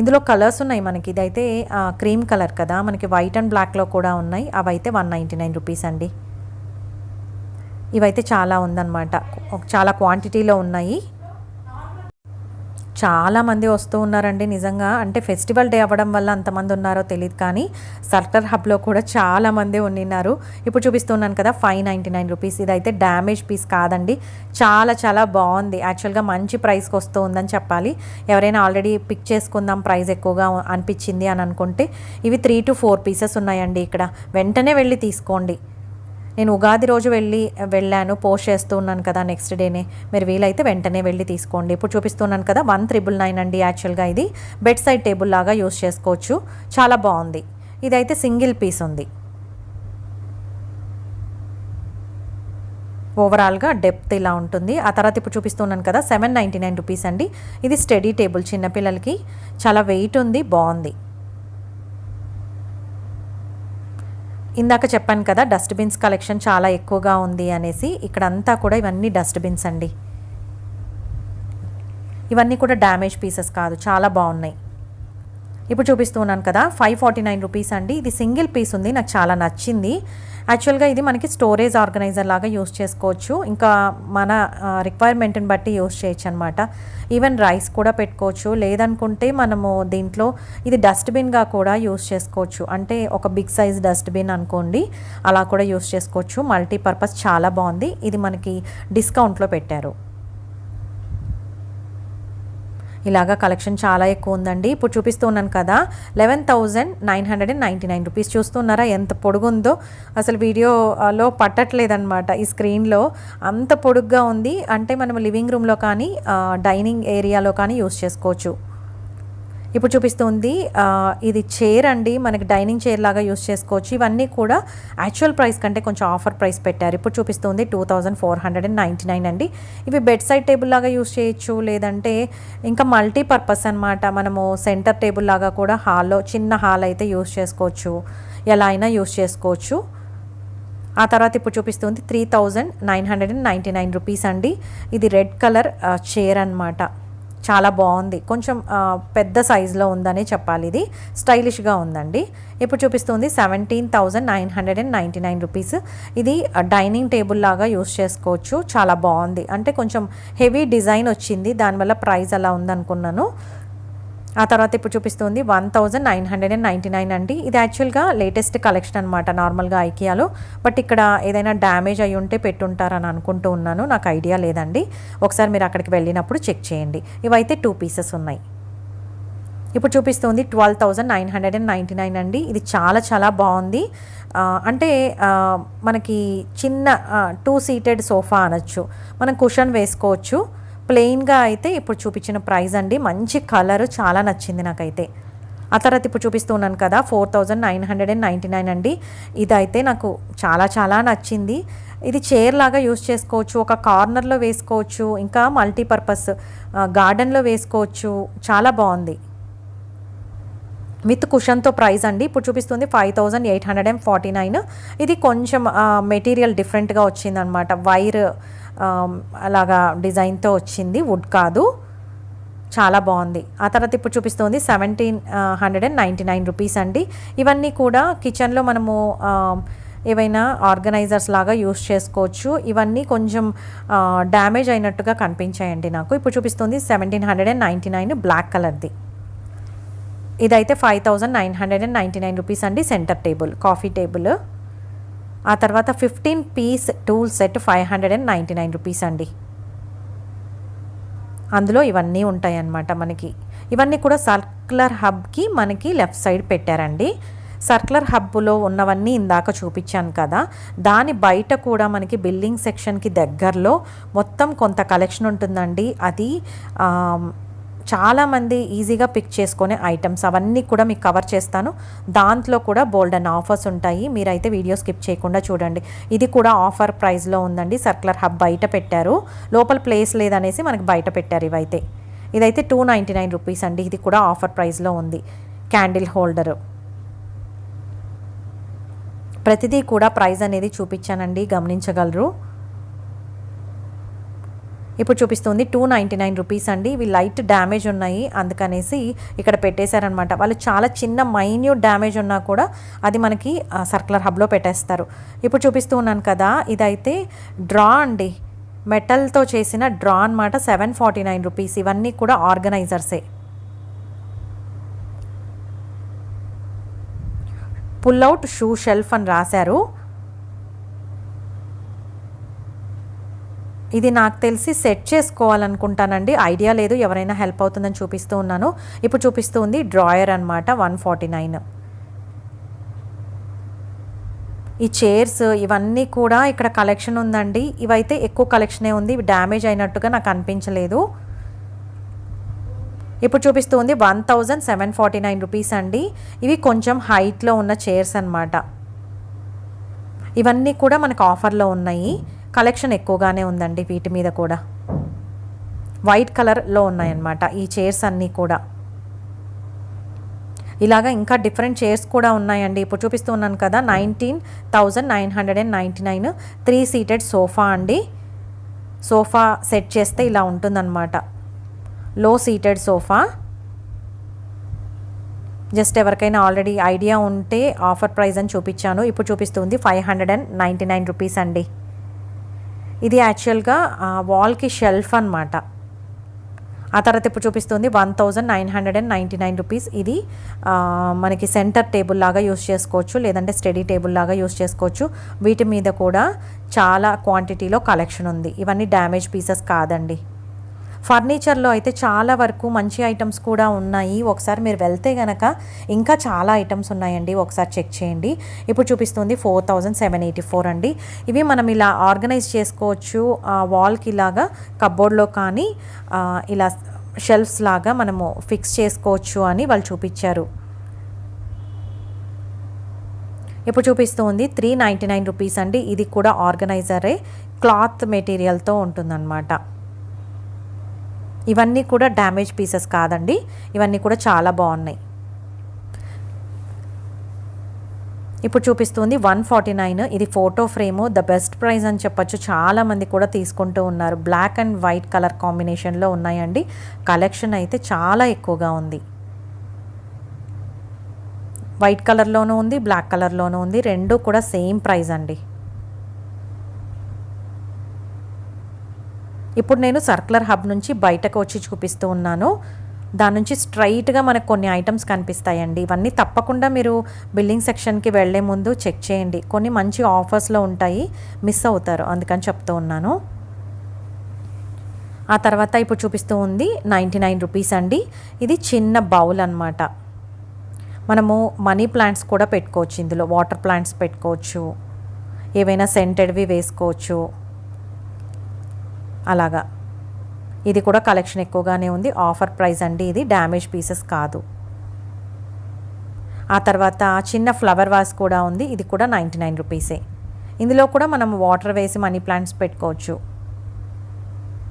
ఇందులో కలర్స్ ఉన్నాయి మనకి. ఇదైతే క్రీమ్ కలర్ కదా, మనకి వైట్ అండ్ బ్లాక్లో కూడా ఉన్నాయి. అవైతే 199 రూపీస్ అండి. ఇవైతే చాలా ఉందన్నమాట, చాలా క్వాంటిటీలో ఉన్నాయి. చాలామంది వస్తూ ఉన్నారండి నిజంగా. అంటే ఫెస్టివల్ డే అవ్వడం వల్ల అంతమంది ఉన్నారో తెలియదు, కానీ సర్కర్ హబ్లో కూడా చాలామంది ఉన్నారు. ఇప్పుడు చూపిస్తున్నాను కదా 599 రూపీస్. ఇదైతే డ్యామేజ్ పీస్ కాదండి, చాలా చాలా బాగుంది. యాక్చువల్గా మంచి ప్రైస్కి వస్తూ ఉందని చెప్పాలి. ఎవరైనా ఆల్రెడీ పిక్ చేసుకుందాం, ప్రైస్ ఎక్కువగా అనిపించింది అని అనుకుంటే ఇవి 3 to 4 పీసెస్ ఉన్నాయండి ఇక్కడ. వెంటనే వెళ్ళి తీసుకోండి. నేను ఉగాది రోజు వెళ్ళాను, పోస్ట్ చేస్తూ ఉన్నాను కదా నెక్స్ట్ డేనే. మీరు వీలైతే వెంటనే వెళ్ళి తీసుకోండి. ఇప్పుడు చూపిస్తున్నాను కదా 199 అండి. యాక్చువల్గా ఇది బెడ్ సైడ్ టేబుల్ లాగా యూస్ చేసుకోవచ్చు, చాలా బాగుంది. ఇదైతే సింగిల్ పీస్ ఉంది. ఓవరాల్గా డెప్త్ ఇలా ఉంటుంది. ఆ తర్వాత ఇప్పుడు చూపిస్తున్నాను కదా 799 రూపీస్ అండి. ఇది స్టడీ టేబుల్, చిన్నపిల్లలకి చాలా వెయిట్ ఉంది, బాగుంది. ఇందాక చెప్పాను కదా డస్ట్బిన్స్ కలెక్షన్ చాలా ఎక్కువగా ఉంది అనేసి. ఇక్కడంతా కూడా ఇవన్నీ డస్ట్బిన్స్ అండి. ఇవన్నీ కూడా డ్యామేజ్ పీసెస్ కాదు, చాలా బాగున్నాయి. ఇప్పుడు చూపిస్తున్నాను కదా 549 రూపీస్ అండి. ఇది సింగిల్ పీస్ ఉంది, నాకు చాలా నచ్చింది. యాక్చువల్గా ఇది మనకి స్టోరేజ్ ఆర్గనైజర్ లాగా యూస్ చేసుకోవచ్చు, ఇంకా మన రిక్వైర్మెంట్ని బట్టి యూస్ చేయొచ్చు అనమాట. ఈవెన్ రైస్ కూడా పెట్టుకోవచ్చు, లేదనుకుంటే మనము దీంట్లో ఇది డస్ట్బిన్గా కూడా యూస్ చేసుకోవచ్చు. అంటే ఒక బిగ్ సైజ్ డస్ట్బిన్ అనుకోండి, అలా కూడా యూస్ చేసుకోవచ్చు. మల్టీపర్పస్ చాలా బాగుంది. ఇది మనకి డిస్కౌంట్లో పెట్టారు. ఇలాగా కలెక్షన్ చాలా ఎక్కువ ఉందండి. ఇప్పుడు చూపిస్తూ ఉన్నాను కదా 11,999 రూపీస్. చూస్తున్నారా ఎంత పొడుగుందో, అసలు వీడియోలో పట్టట్లేదన్నమాట. ఈ స్క్రీన్లో అంత పొడుగ్గా ఉంది. అంటే మనం లివింగ్ రూమ్లో కానీ డైనింగ్ ఏరియాలో కానీ యూస్ చేసుకోవచ్చు. ఇప్పుడు చూపిస్తుంది ఇది చైర్ అండి, మనకి డైనింగ్ చైర్ లాగా యూస్ చేసుకోవచ్చు. ఇవన్నీ కూడా యాక్చువల్ ప్రైస్ కంటే కొంచెం ఆఫర్ ప్రైస్ పెట్టారు. ఇప్పుడు చూపిస్తుంది 2499 అండి. ఇవి బెడ్ సైడ్ టేబుల్ లాగా యూస్ చేయొచ్చు, లేదంటే ఇంకా మల్టీపర్పస్ అనమాట. మనము సెంటర్ టేబుల్ లాగా కూడా హాల్లో, చిన్న హాల్ అయితే యూస్ చేసుకోవచ్చు, ఎలా అయినా యూస్ చేసుకోవచ్చు. ఆ తర్వాత ఇప్పుడు చూపిస్తుంది 3999 రూపీస్ అండి. ఇది రెడ్ కలర్ చైర్ అనమాట, చాలా బాగుంది. కొంచెం పెద్ద సైజులో ఉందనే చెప్పాలి. ఇది స్టైలిష్గా ఉందండి. ఇప్పుడు చూపిస్తుంది 17,999 రూపీస్. ఇది డైనింగ్ టేబుల్ లాగా యూస్ చేసుకోవచ్చు, చాలా బాగుంది. అంటే కొంచెం హెవీ డిజైన్ వచ్చింది, దానివల్ల ప్రైస్ అలా ఉందనుకున్నాను. ఆ తర్వాత ఇప్పుడు చూపిస్తుంది 1999 అండి. ఇది యాక్చువల్గా లేటెస్ట్ కలెక్షన్ అనమాట, నార్మల్గా ఐకియాలో. బట్ ఇక్కడ ఏదైనా డ్యామేజ్ అయ్యి ఉంటే పెట్టుంటారని అనుకుంటూ ఉన్నాను, నాకు ఐడియా లేదండి. ఒకసారి మీరు అక్కడికి వెళ్ళినప్పుడు చెక్ చేయండి. ఇవైతే 2 పీసెస్ ఉన్నాయి. ఇప్పుడు చూపిస్తుంది 12,999 అండి. ఇది చాలా చాలా బాగుంది. అంటే మనకి చిన్న 2 సీటెడ్ సోఫా అనొచ్చు, మనం కుషన్ వేసుకోవచ్చు. ప్లెయిన్గా అయితే ఇప్పుడు చూపించిన ప్రైస్ అండి. మంచి కలరు, చాలా నచ్చింది నాకైతే. ఆ తర్వాత ఇప్పుడు చూపిస్తున్నాను కదా 4999 అండి. ఇదైతే నాకు చాలా చాలా నచ్చింది. ఇది చైర్ లాగా యూస్ చేసుకోవచ్చు, ఒక కార్నర్లో వేసుకోవచ్చు, ఇంకా మల్టీపర్పస్ గార్డెన్లో వేసుకోవచ్చు, చాలా బాగుంది. విత్ కుషన్తో ప్రైస్ అండి. ఇప్పుడు చూపిస్తుంది 5849. ఇది కొంచెం మెటీరియల్ డిఫరెంట్గా వచ్చిందనమాట, వైర్ అలాగా డిజైన్తో వచ్చింది, వుడ్ కాదు, చాలా బాగుంది. ఆ తర్వాత ఇప్పుడు చూపిస్తుంది 1799 రూపీస్ అండి. ఇవన్నీ కూడా కిచెన్లో మనము ఏవైనా ఆర్గనైజర్స్ లాగా యూస్ చేసుకోవచ్చు. ఇవన్నీ కొంచెం డ్యామేజ్ అయినట్టుగా కనిపించాయండి నాకు. ఇప్పుడు చూపిస్తుంది 1799 బ్లాక్ కలర్ది. ఇదైతే 5999 రూపీస్ అండి. Centre table, coffee table. ఆ తర్వాత 15 పీస్ టూల్ సెట్ 599 రూపీస్ అండి. అందులో ఇవన్నీ ఉంటాయి అన్నమాట మనకి. ఇవన్నీ కూడా సర్క్యులర్ హబ్కి మనకి లెఫ్ట్ సైడ్ పెట్టారండి. సర్క్యులర్ హబ్లో ఉన్నవన్నీ ఇందాక చూపించాను కదా, దాని బయట కూడా మనకి బిల్డింగ్ సెక్షన్కి దగ్గరలో మొత్తం కొంత కలెక్షన్ ఉంటుందండి. అది చాలామంది ఈజీగా పిక్ చేసుకునే ఐటమ్స్ అవన్నీ కూడా మీకు కవర్ చేస్తాను. దాంట్లో కూడా బోల్డ్ అండ్ ఆఫర్స్ ఉంటాయి, మీరైతే వీడియో స్కిప్ చేయకుండా చూడండి. ఇది కూడా ఆఫర్ ప్రైస్లో ఉందండి. సర్క్యులర్ హబ్ బయట పెట్టారు, లోపల ప్లేస్ లేదనేసి మనకి బయట పెట్టారు. ఇదైతే 299 రూపీస్ అండి. ఇది కూడా ఆఫర్ ప్రైస్లో ఉంది. క్యాండిల్ హోల్డరు, ప్రతిదీ కూడా ప్రైస్ అనేది చూపించానండి, గమనించగలరు. ఇప్పుడు చూపిస్తుంది 299 రూపీస్ అండి. ఇవి లైట్ డ్యామేజ్ ఉన్నాయి, అందుకనేసి ఇక్కడ పెట్టేశారనమాట. వాళ్ళు చాలా చిన్న మైన్యూట్ డ్యామేజ్ ఉన్నా కూడా అది మనకి సర్క్యులర్ హబ్లో పెట్టేస్తారు. ఇప్పుడు చూపిస్తూ ఉన్నాను కదా, ఇదైతే డ్రా అండి, మెటల్తో చేసిన డ్రా అనమాట. 749 రూపీస్. ఇవన్నీ కూడా ఆర్గనైజర్సే. పుల్ అవుట్ షూ షెల్ఫ్ అని రాశారు. ఇది నాకు తెలిసి సెట్ చేసుకోవాలనుకుంటానండి, ఐడియా లేదు, ఎవరైనా హెల్ప్ అవుతుందని చూపిస్తూ ఉన్నాను. ఇప్పుడు చూపిస్తూ ఉంది డ్రాయర్ అనమాట, 149. ఈ చైర్స్ ఇవన్నీ కూడా ఇక్కడ కలెక్షన్ ఉందండి. ఇవైతే ఎక్కువ కలెక్షనే ఉంది, ఇవి డ్యామేజ్ అయినట్టుగా నాకు అనిపించలేదు. ఇప్పుడు చూపిస్తూ ఉంది 1749 రూపీస్ అండి. ఇవి కొంచెం హైట్లో ఉన్న చైర్స్ అనమాట. ఇవన్నీ కూడా మనకు ఆఫర్లో ఉన్నాయి. కలెక్షన్ ఎక్కువగానే ఉందండి వీటి మీద కూడా. వైట్ కలర్లో ఉన్నాయన్నమాట ఈ చైర్స్ అన్నీ కూడా. ఇలాగా ఇంకా డిఫరెంట్ చైర్స్ కూడా ఉన్నాయండి. ఇప్పుడు చూపిస్తూ ఉన్నాను కదా, 19,999 3 సీటెడ్ సోఫా అండి. సోఫా సెట్ చేస్తే ఇలా ఉంటుందన్నమాట, లో సీటెడ్ సోఫా. జస్ట్ ఎవరికైనా ఆల్రెడీ ఐడియా ఉంటే ఆఫర్ ప్రైస్ అని చూపించాను. ఇప్పుడు చూపిస్తుంది 599 రూపీస్ అండి. ఇది యాక్చువల్గా వాల్కి షెల్ఫ్ అనమాట. ఆ తర్వాత ఇప్పుడు చూపిస్తుంది 1999 రూపీస్. ఇది మనకి సెంటర్ టేబుల్ లాగా యూస్ చేసుకోవచ్చు, లేదంటే స్టడీ టేబుల్ లాగా యూస్ చేసుకోవచ్చు. వీటి మీద కూడా చాలా క్వాంటిటీలో కలెక్షన్ ఉంది. ఇవన్నీ డ్యామేజ్ పీసెస్ కాదండి. ఫర్నిచర్లో అయితే చాలా వరకు మంచి ఐటమ్స్ కూడా ఉన్నాయి. ఒకసారి మీరు వెళ్తే కనుక ఇంకా చాలా ఐటమ్స్ ఉన్నాయండి, ఒకసారి చెక్ చేయండి. ఇప్పుడు చూపిస్తుంది 4784 అండి. ఇవి మనం ఇలా ఆర్గనైజ్ చేసుకోవచ్చు, వాల్కి ఇలాగా కబోర్డ్లో కానీ ఇలా షెల్ఫ్స్ లాగా మనము ఫిక్స్ చేసుకోవచ్చు అని వాళ్ళు చూపించారు. ఇప్పుడు చూపిస్తుంది 399 రూపీస్ అండి. ఇది కూడా ఆర్గనైజరే, క్లాత్ మెటీరియల్తో ఉంటుందన్నమాట. ఇవన్నీ కూడా డ్యామేజ్ పీసెస్ కాదండి, ఇవన్నీ కూడా చాలా బాగున్నాయి. ఇప్పుడు చూపిస్తుంది 149. ఇది photo frame, the best price అని చెప్పచ్చు. చాలామంది కూడా తీసుకుంటూ ఉన్నారు. బ్లాక్ అండ్ వైట్ కలర్ కాంబినేషన్లో ఉన్నాయండి. కలెక్షన్ అయితే చాలా ఎక్కువగా ఉంది. వైట్ కలర్లోనూ ఉంది, బ్లాక్ కలర్లోనూ ఉంది. రెండు కూడా సేమ్ ప్రైస్ అండి. ఇప్పుడు నేను సర్క్యులర్ హబ్ నుంచి బయటకు వచ్చి చూపిస్తూ ఉన్నాను. దాని నుంచి స్ట్రైట్గా మనకు కొన్ని ఐటమ్స్ కనిపిస్తాయండి. ఇవన్నీ తప్పకుండా మీరు బిల్డింగ్ సెక్షన్కి వెళ్ళే ముందు చెక్ చేయండి, కొన్ని మంచి ఆఫర్స్లో ఉంటాయి, మిస్ అవుతారు, అందుకని చెప్తూ ఉన్నాను. ఆ తర్వాత ఇప్పుడు చూపిస్తూ ఉంది 99 రూపీస్ అండి. ఇది చిన్న బౌల్ అనమాట. మనము మనీ ప్లాంట్స్ కూడా పెట్టుకోవచ్చు, ఇందులో వాటర్ ప్లాంట్స్ పెట్టుకోవచ్చు, ఏవైనా సెంటెడ్వి వేసుకోవచ్చు అలాగా. ఇది కూడా కలెక్షన్ ఎక్కువగానే ఉంది, ఆఫర్ ప్రైస్ అండి. ఇది డ్యామేజ్ పీసెస్ కాదు. ఆ తర్వాత చిన్న ఫ్లవర్ వాస్ కూడా ఉంది. ఇది కూడా 99 రూపీసే. ఇందులో కూడా మనం వాటర్ వేసి మనీ ప్లాంట్స్ పెట్టుకోవచ్చు,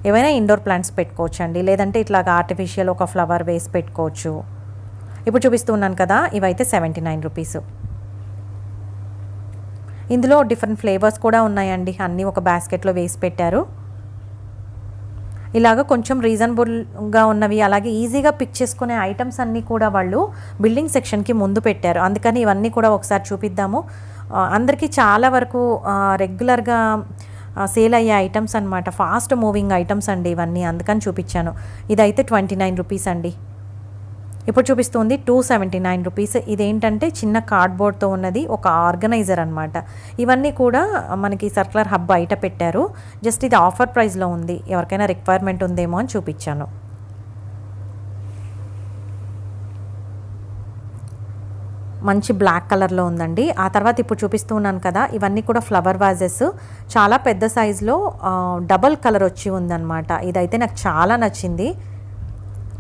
ఏవైనా ఇండోర్ ప్లాంట్స్ పెట్టుకోవచ్చు అండి, లేదంటే ఇట్లాగా ఆర్టిఫిషియల్ ఒక ఫ్లవర్ వేసి పెట్టుకోవచ్చు. ఇప్పుడు చూపిస్తున్నాను కదా, ఇవైతే 79 రూపీస్. ఇందులో డిఫరెంట్ ఫ్లేవర్స్ కూడా ఉన్నాయండి, అన్నీ ఒక బాస్కెట్లో వేసి పెట్టారు. ఇలాగ కొంచెం రీజనబుల్గా ఉన్నవి, అలాగే ఈజీగా పిక్ చేసుకునే ఐటమ్స్ అన్నీ కూడా వాళ్ళు బిల్డింగ్ సెక్షన్కి ముందు పెట్టారు. అందుకని ఇవన్నీ కూడా ఒకసారి చూపిద్దాము. అందరికీ చాలా వరకు రెగ్యులర్గా సేల్ అయ్యే ఐటమ్స్ అనమాట, ఫాస్ట్ మూవింగ్ ఐటమ్స్ అండి ఇవన్నీ, అందుకని చూపించాను. ఇదైతే 29 రూపీస్ అండి. ఇప్పుడు చూపిస్తుంది 279 రూపీస్. ఇదేంటంటే చిన్న కార్డ్బోర్డ్తో ఉన్నది, ఒక ఆర్గనైజర్ అనమాట. ఇవన్నీ కూడా మనకి సర్క్యులర్ హబ్ బయట పెట్టారు. జస్ట్ ఇది ఆఫర్ ప్రైస్లో ఉంది, ఎవరికైనా రిక్వైర్మెంట్ ఉందేమో అని చూపించాను. మంచి బ్లాక్ కలర్లో ఉందండి. ఆ తర్వాత ఇప్పుడు చూపిస్తూ ఉన్నాను కదా, ఇవన్నీ కూడా ఫ్లవర్ వాజెస్, చాలా పెద్ద సైజులో డబల్ కలర్ వచ్చి ఉందన్నమాట. ఇదైతే నాకు చాలా నచ్చింది.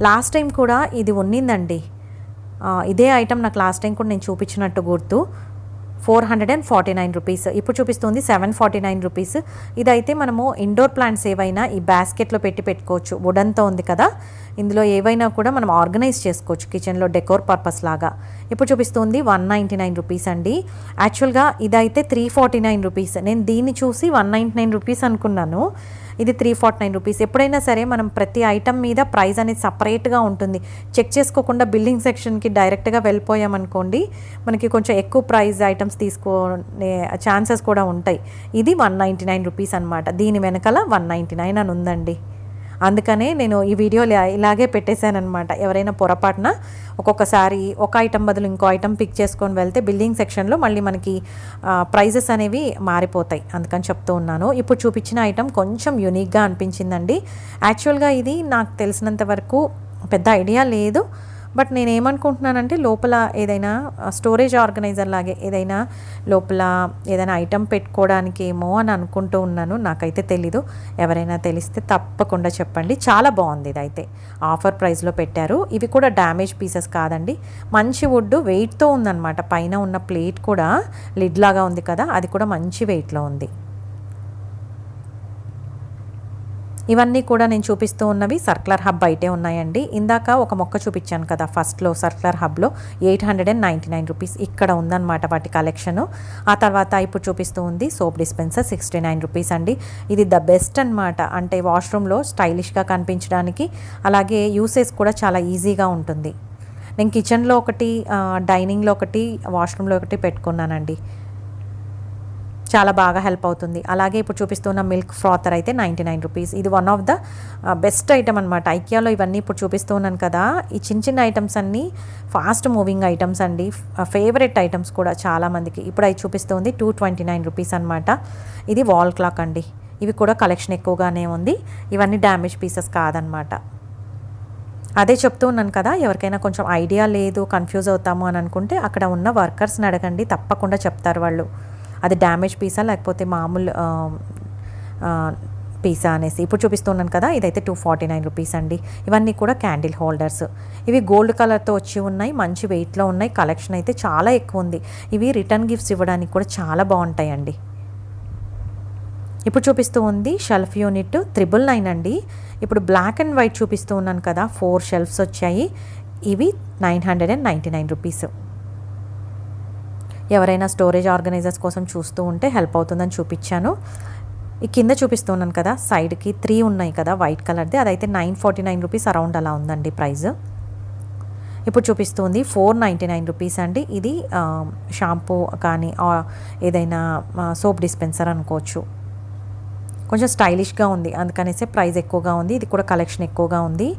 లాస్ట్ టైం కూడా ఇది ఉన్నిందండి. ఇదే ఐటమ్ నాకు లాస్ట్ టైం కూడా నేను చూపించినట్టు గుర్తు. 449 రూపీస్. ఇప్పుడు చూపిస్తుంది 749 రూపీస్. ఇదైతే మనము ఇండోర్ ప్లాంట్స్ ఏవైనా ఈ బాస్కెట్లో పెట్టుకోవచ్చు. వుడన్తో ఉంది కదా, ఇందులో ఏవైనా కూడా మనం ఆర్గనైజ్ చేసుకోవచ్చు కిచెన్లో డెకోర్ పర్పస్ లాగా. ఇప్పుడు చూపిస్తుంది 199 రూపీస్ అండి. యాక్చువల్గా ఇదైతే 349 రూపీస్. నేను దీన్ని చూసి 199 రూపీస్ అనుకున్నాను. ఇది 349 రూపీస్. ఎప్పుడైనా సరే మనం ప్రతి ఐటమ్ మీద ప్రైస్ అనేది సపరేట్గా ఉంటుంది. చెక్ చేసుకోకుండా బిల్లింగ్ సెక్షన్కి డైరెక్ట్గా వెళ్ళిపోయామనుకోండి, మనకి కొంచెం ఎక్కువ ప్రైస్ ఐటమ్స్ తీసుకునే ఛాన్సెస్ కూడా ఉంటాయి. ఇది 199 రూపీస్ అనమాట. దీని వెనకాల 199 అని ఉందండి. అందుకనే నేను ఈ వీడియో ఇలాగే పెట్టేశానమాట. ఎవరైనా పొరపాటున ఒక్కొక్కసారి ఒక ఐటమ్ బదులు ఇంకో ఐటమ్ పిక్ చేసుకొని వెళ్తే బిల్లింగ్ సెక్షన్లో మళ్ళీ మనకి ప్రైజెస్ అనేవి మారిపోతాయి. అందుకని చెప్తూ ఉన్నాను. ఇప్పుడు చూపించిన ఐటమ్ కొంచెం యూనిక్గా అనిపించిందండి. యాక్చువల్గా ఇది నాకు తెలిసినంత వరకు పెద్ద ఐడియా లేదు. బట్ నేను ఏమనుకుంటున్నానంటే లోపల ఏదైనా స్టోరేజ్ ఆర్గనైజర్ లాగే ఏదైనా లోపల ఏదైనా ఐటమ్ పెట్టుకోవడానికి ఏమో అని అనుకుంటూ ఉన్నాను. నాకైతే తెలీదు. ఎవరైనా తెలిస్తే తప్పకుండా చెప్పండి. చాలా బాగుంది. ఇదైతే ఆఫర్ ప్రైస్లో పెట్టారు. ఇవి కూడా డ్యామేజ్ పీసెస్ కాదండి. మంచి వుడ్ వెయిట్తో ఉందన్నమాట. పైన ఉన్న ప్లేట్ కూడా లిడ్ లాగా ఉంది కదా, అది కూడా మంచి వెయిట్లో ఉంది. ఇవన్నీ కూడా నేను చూపిస్తూ ఉన్నవి సర్క్యులర్ హబ్ బయటే ఉన్నాయండి. ఇందాక ఒక మొక్క చూపించాను కదా ఫస్ట్లో, సర్క్యులర్ హబ్లో 899 రూపీస్ ఇక్కడ ఉందన్నమాట వాటి కలెక్షను. ఆ తర్వాత ఇప్పుడు చూపిస్తూ ఉంది సోప్ డిస్పెన్సర్ 69 రూపీస్ అండి. ఇది ద బెస్ట్ అనమాట. అంటే వాష్రూమ్లో స్టైలిష్గా కనిపించడానికి, అలాగే యూసేజ్ కూడా చాలా ఈజీగా ఉంటుంది. నేను కిచెన్లో ఒకటి, డైనింగ్లో ఒకటి, వాష్రూమ్లో ఒకటి పెట్టుకున్నానండి. చాలా బాగా హెల్ప్ అవుతుంది. అలాగే ఇప్పుడు చూపిస్తున్న మిల్క్ ఫ్రాతర్ అయితే 99 రూపీస్. ఇది one of the best item అనమాట. ఐకియాలో ఇవన్నీ ఇప్పుడు చూపిస్తూ ఉన్నాను కదా, ఈ చిన్న చిన్న ఐటమ్స్ అన్నీ ఫాస్ట్ మూవింగ్ ఐటమ్స్ అండి. ఫేవరెట్ ఐటమ్స్ కూడా చాలామందికి. ఇప్పుడు అవి చూపిస్తుంది 229 రూపీస్ అనమాట. ఇది వాల్ క్లాక్ అండి. ఇవి కూడా కలెక్షన్ ఎక్కువగానే ఉంది. ఇవన్నీ డ్యామేజ్ పీసెస్ కాదనమాట. అదే చెప్తూ ఉన్నాను కదా, ఎవరికైనా కొంచెం ఐడియా లేదు, కన్ఫ్యూజ్ అవుతాము అని అనుకుంటే అక్కడ ఉన్న వర్కర్స్ని అడగండి, తప్పకుండా చెప్తారు వాళ్ళు. అది డ్యామేజ్ పీసా లేకపోతే మామూలు పిజ్జా అనేసి. ఇప్పుడు చూపిస్తున్నాను కదా, ఇదైతే 249 రూపీస్ అండి. ఇవన్నీ కూడా క్యాండిల్ హోల్డర్స్. ఇవి గోల్డ్ కలర్తో వచ్చి ఉన్నాయి, మంచి వెయిట్లో ఉన్నాయి. కలెక్షన్ అయితే చాలా ఎక్కువ ఉంది. ఇవి రిటర్న్ గిఫ్ట్స్ ఇవ్వడానికి కూడా చాలా బాగుంటాయండి. ఇప్పుడు చూపిస్తూ ఉంది షెల్ఫ్ యూనిట్ 999 అండి. ఇప్పుడు బ్లాక్ అండ్ వైట్ చూపిస్తూ ఉన్నాను కదా, 4 షెల్ఫ్స్ వచ్చాయి. ఇవి 999 రూపీస్. ఎవరైనా స్టోరేజ్ ఆర్గనైజర్స్ కోసం చూస్తూ ఉంటే హెల్ప్ అవుతుందని చూపించాను. ఈ కింద చూపిస్తున్నాను కదా, సైడ్కి 3 ఉన్నాయి కదా వైట్ కలర్ది, అదైతే 949 రూపీస్ అరౌండ్ అలా ఉందండి ప్రైస్. ఇప్పుడు చూపిస్తుంది 499 రూపీస్ అండి. ఇది షాంపూ కానీ ఏదైనా సోప్ డిస్పెన్సర్ అనుకోవచ్చు. కొంచెం స్టైలిష్గా ఉంది, అందుకనేసి ప్రైస్ ఎక్కువగా ఉంది. ఇది కూడా కలెక్షన్ ఎక్కువగా ఉంది.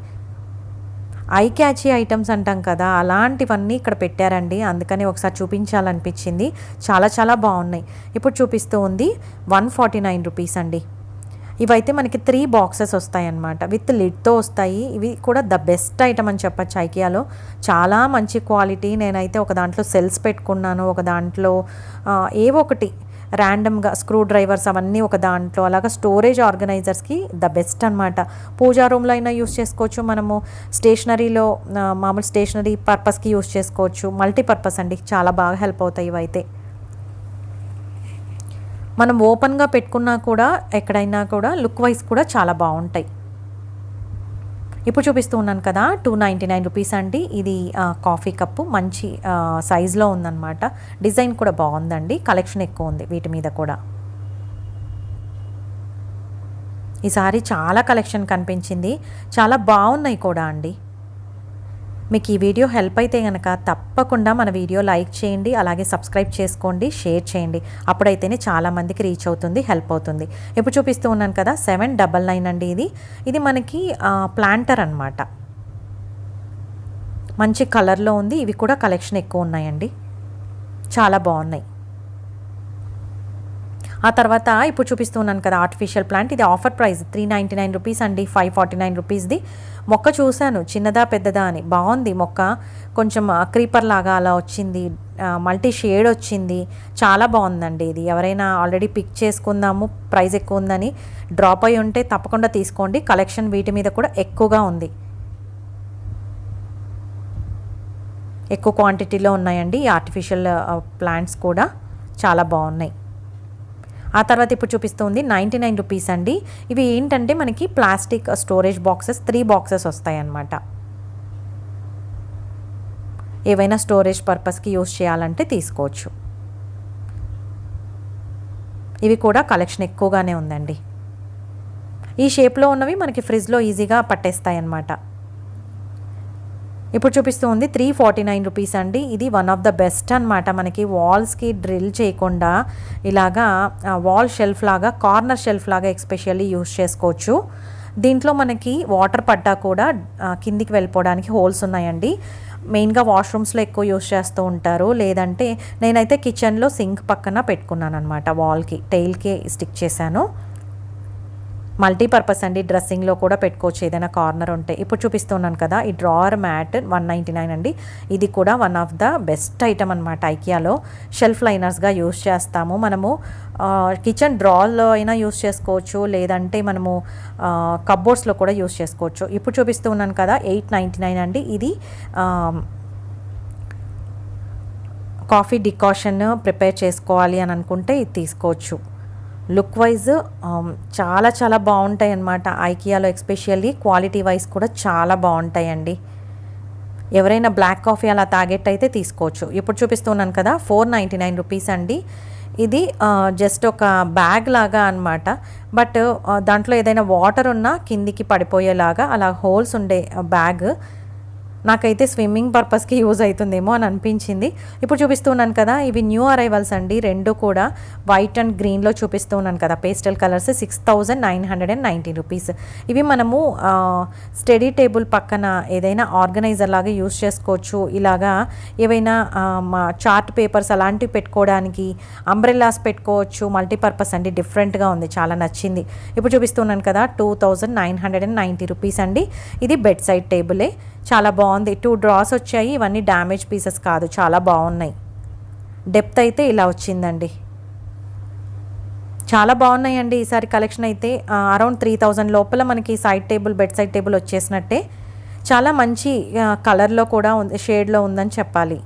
ఐ క్యాచీ ఐటమ్స్ అంటాం కదా, అలాంటివన్నీ ఇక్కడ పెట్టారండి. అందుకని ఒకసారి చూపించాలనిపించింది. చాలా చాలా బాగున్నాయి. ఇప్పుడు చూపిస్తూ ఉంది 149 రూపీస్ అండి. ఇవైతే మనకి 3 బాక్సెస్ వస్తాయన్నమాట, విత్ లిడ్తో వస్తాయి. ఇవి కూడా ద బెస్ట్ ఐటమ్ అని చెప్పచ్చు ఐకియాలో. చాలా మంచి క్వాలిటీ. నేనైతే ఒక దాంట్లో సెల్స్ పెట్టుకున్నాను, ఒక దాంట్లో ఏవో ఒకటి ర్యాండమ్గా స్క్రూ డ్రైవర్స్ అవన్నీ ఒక దాంట్లో, అలాగా స్టోరేజ్ ఆర్గనైజర్స్కి ద బెస్ట్ అనమాట. పూజా రూమ్లో అయినా యూస్ చేసుకోవచ్చు, మనము స్టేషనరీలో మామూలు స్టేషనరీ పర్పస్కి యూస్ చేసుకోవచ్చు. మల్టీపర్పస్ అండి, చాలా బాగా హెల్ప్ అవుతాయి ఇవైతే. మనం ఓపెన్గా పెట్టుకున్నా కూడా ఎక్కడైనా కూడా లుక్ వైజ్ కూడా చాలా బాగుంటాయి. ఇప్పుడు చూపిస్తూ ఉన్నాను కదా, 299 రూపీస్ అండి. ఇది కాఫీ కప్పు మంచి సైజులో ఉందన్నమాట. డిజైన్ కూడా బాగుందండి. కలెక్షన్ ఎక్కువ ఉంది వీటి మీద కూడా. ఈసారి చాలా కలెక్షన్ కనిపించింది, చాలా బాగున్నాయి కూడా అండి. మీకు ఈ వీడియో హెల్ప్ అయితే కనుక తప్పకుండా మన వీడియో లైక్ చేయండి, అలాగే సబ్స్క్రైబ్ చేసుకోండి, షేర్ చేయండి. అప్పుడైతేనే చాలామందికి రీచ్ అవుతుంది, హెల్ప్ అవుతుంది. ఇప్పుడు చూపిస్తూ ఉన్నాను కదా, 799 అండి. ఇది మనకి ప్లాంటర్ అనమాట. మంచి కలర్లో ఉంది. ఇవి కూడా కలెక్షన్ ఎక్కువ ఉన్నాయండి, చాలా బాగున్నాయి. ఆ తర్వాత ఇప్పుడు చూపిస్తున్నాను కదా ఆర్టిఫిషియల్ ప్లాంట్, ఇది ఆఫర్ ప్రైస్ 399 రూపీస్ అండి, 549 రూపీస్ది. మొక్క చూశాను చిన్నదా పెద్దదా అని, బాగుంది మొక్క, కొంచెం క్రీపర్ లాగా అలా వచ్చింది, మల్టీ షేడ్ వచ్చింది, చాలా బాగుందండి ఇది. ఎవరైనా ఆల్రెడీ పిక్ చేసుకుందాము ప్రైస్ ఎక్కువ ఉందని డ్రాప్ అయి ఉంటే తప్పకుండా తీసుకోండి, కలెక్షన్ వీటి మీద కూడా ఎక్కువగా ఉంది, ఎక్కువ క్వాంటిటీలో ఉన్నాయండి ఈ ఆర్టిఫిషియల్ ప్లాంట్స్ కూడా చాలా బాగున్నాయి. ఆ తర్వాత ఇప్పుడు చూపిస్తుంది 99 రూపీస్ అండి. ఇవి ఏంటంటే మనకి ప్లాస్టిక్ స్టోరేజ్ బాక్సెస్, 3 బాక్సెస్ వస్తాయి అన్నమాట. ఏవైనా స్టోరేజ్ పర్పస్కి యూస్ చేయాలంటే తీసుకోవచ్చు. ఇవి కూడా కలెక్షన్ ఎక్కువగానే ఉందండి. ఈ షేప్లో ఉన్నవి మనకి ఫ్రిడ్జ్లో ఈజీగా పట్టేస్తాయి అన్నమాట. ఇప్పుడు చూపిస్తూ ఉంది 349 రూపీస్ అండి. ఇది వన్ ఆఫ్ ద బెస్ట్ అనమాట. మనకి వాల్స్కి డ్రిల్ చేయకుండా ఇలాగా వాల్ షెల్ఫ్ లాగా, కార్నర్ షెల్ఫ్ లాగా ఎస్పెషల్లీ యూస్ చేసుకోవచ్చు. దీంట్లో మనకి వాటర్ పడ్డా కూడా కిందికి వెళ్ళిపోవడానికి హోల్స్ ఉన్నాయండి. మెయిన్గా వాష్రూమ్స్లో ఎక్కువ యూస్ చేస్తూ ఉంటారు, లేదంటే నేనైతే కిచెన్లో సింక్ పక్కన పెట్టుకున్నాను అనమాట, వాల్కి టైల్కి స్టిక్ చేశాను. మల్టీపర్పస్ అండి, డ్రెస్సింగ్లో కూడా పెట్టుకోవచ్చు ఏదైనా కార్నర్ ఉంటే. ఇప్పుడు చూపిస్తున్నాను కదా ఈ డ్రావర్ మ్యాట్ 199 అండి. ఇది కూడా one of the best item అనమాట. ఐకియాలో షెల్ఫ్ లైనర్స్గా యూస్ చేస్తాము మనము. కిచెన్ డ్రాల్లో అయినా యూస్ చేసుకోవచ్చు, లేదంటే మనము కబ్బోర్డ్స్లో కూడా యూస్ చేసుకోవచ్చు. ఇప్పుడు చూపిస్తున్నాను కదా 899 అండి. ఇది కాఫీ డికాషన్ ప్రిపేర్ చేసుకోవాలి అని అనుకుంటే ఇది తీసుకోవచ్చు. లుక్ వైజ్ చాలా చాలా బాగుంటాయి అన్నమాట. ఐకియాలో ఎస్పెషల్లీ క్వాలిటీ వైజ్ కూడా చాలా బాగుంటాయండి. ఎవరైనా బ్లాక్ కాఫీ అలా తాగేట్టయితే తీసుకోవచ్చు. ఇప్పుడు చూపిస్తున్నాను కదా 499 రూపీస్ అండి. ఇది జస్ట్ ఒక బ్యాగ్ లాగా అనమాట, బట్ దాంట్లో ఏదైనా వాటర్ ఉన్నా కిందికి పడిపోయేలాగా అలా హోల్స్ ఉండే బ్యాగ్. నాకైతే స్విమ్మింగ్ పర్పస్కి యూజ్ అవుతుందేమో అని అనిపించింది. ఇప్పుడు చూపిస్తున్నాను కదా ఇవి న్యూ అరైవల్స్ అండి, రెండు కూడా వైట్ అండ్ గ్రీన్లో చూపిస్తున్నాను కదా, పేస్టల్ కలర్స్. 6990 రూపీస్. ఇవి మనము స్టడీ టేబుల్ పక్కన ఏదైనా ఆర్గనైజర్ లాగా యూజ్ చేసుకోవచ్చు. ఇలాగా ఏవైనా చార్ట్ పేపర్స్ అలాంటివి పెట్టుకోవడానికి, అంబ్రెల్లాస్ పెట్టుకోవచ్చు. మల్టీపర్పస్ అండి, డిఫరెంట్గా ఉంది, చాలా నచ్చింది. ఇప్పుడు చూపిస్తున్నాను కదా 2990 రూపీస్ అండి. ఇది బెడ్ సైడ్ టేబులే, చాలా బాగుంది. 2 డ్రాస్ వచ్చాయి, ఇవన్నీ డ్యామేజ్ పీసెస్ కాదు, చాలా బాగున్నాయి. డెప్త్ అయితే ఇలా వచ్చిందండి, చాలా బాగున్నాయండి. ఈసారి కలెక్షన్ అయితే అరౌండ్ 3000 లోపల మనకి side table, bed side table వచ్చేసినట్టే. చాలా మంచి కలర్లో కూడా ఉంది, షేడ్లో ఉందని చెప్పాలి.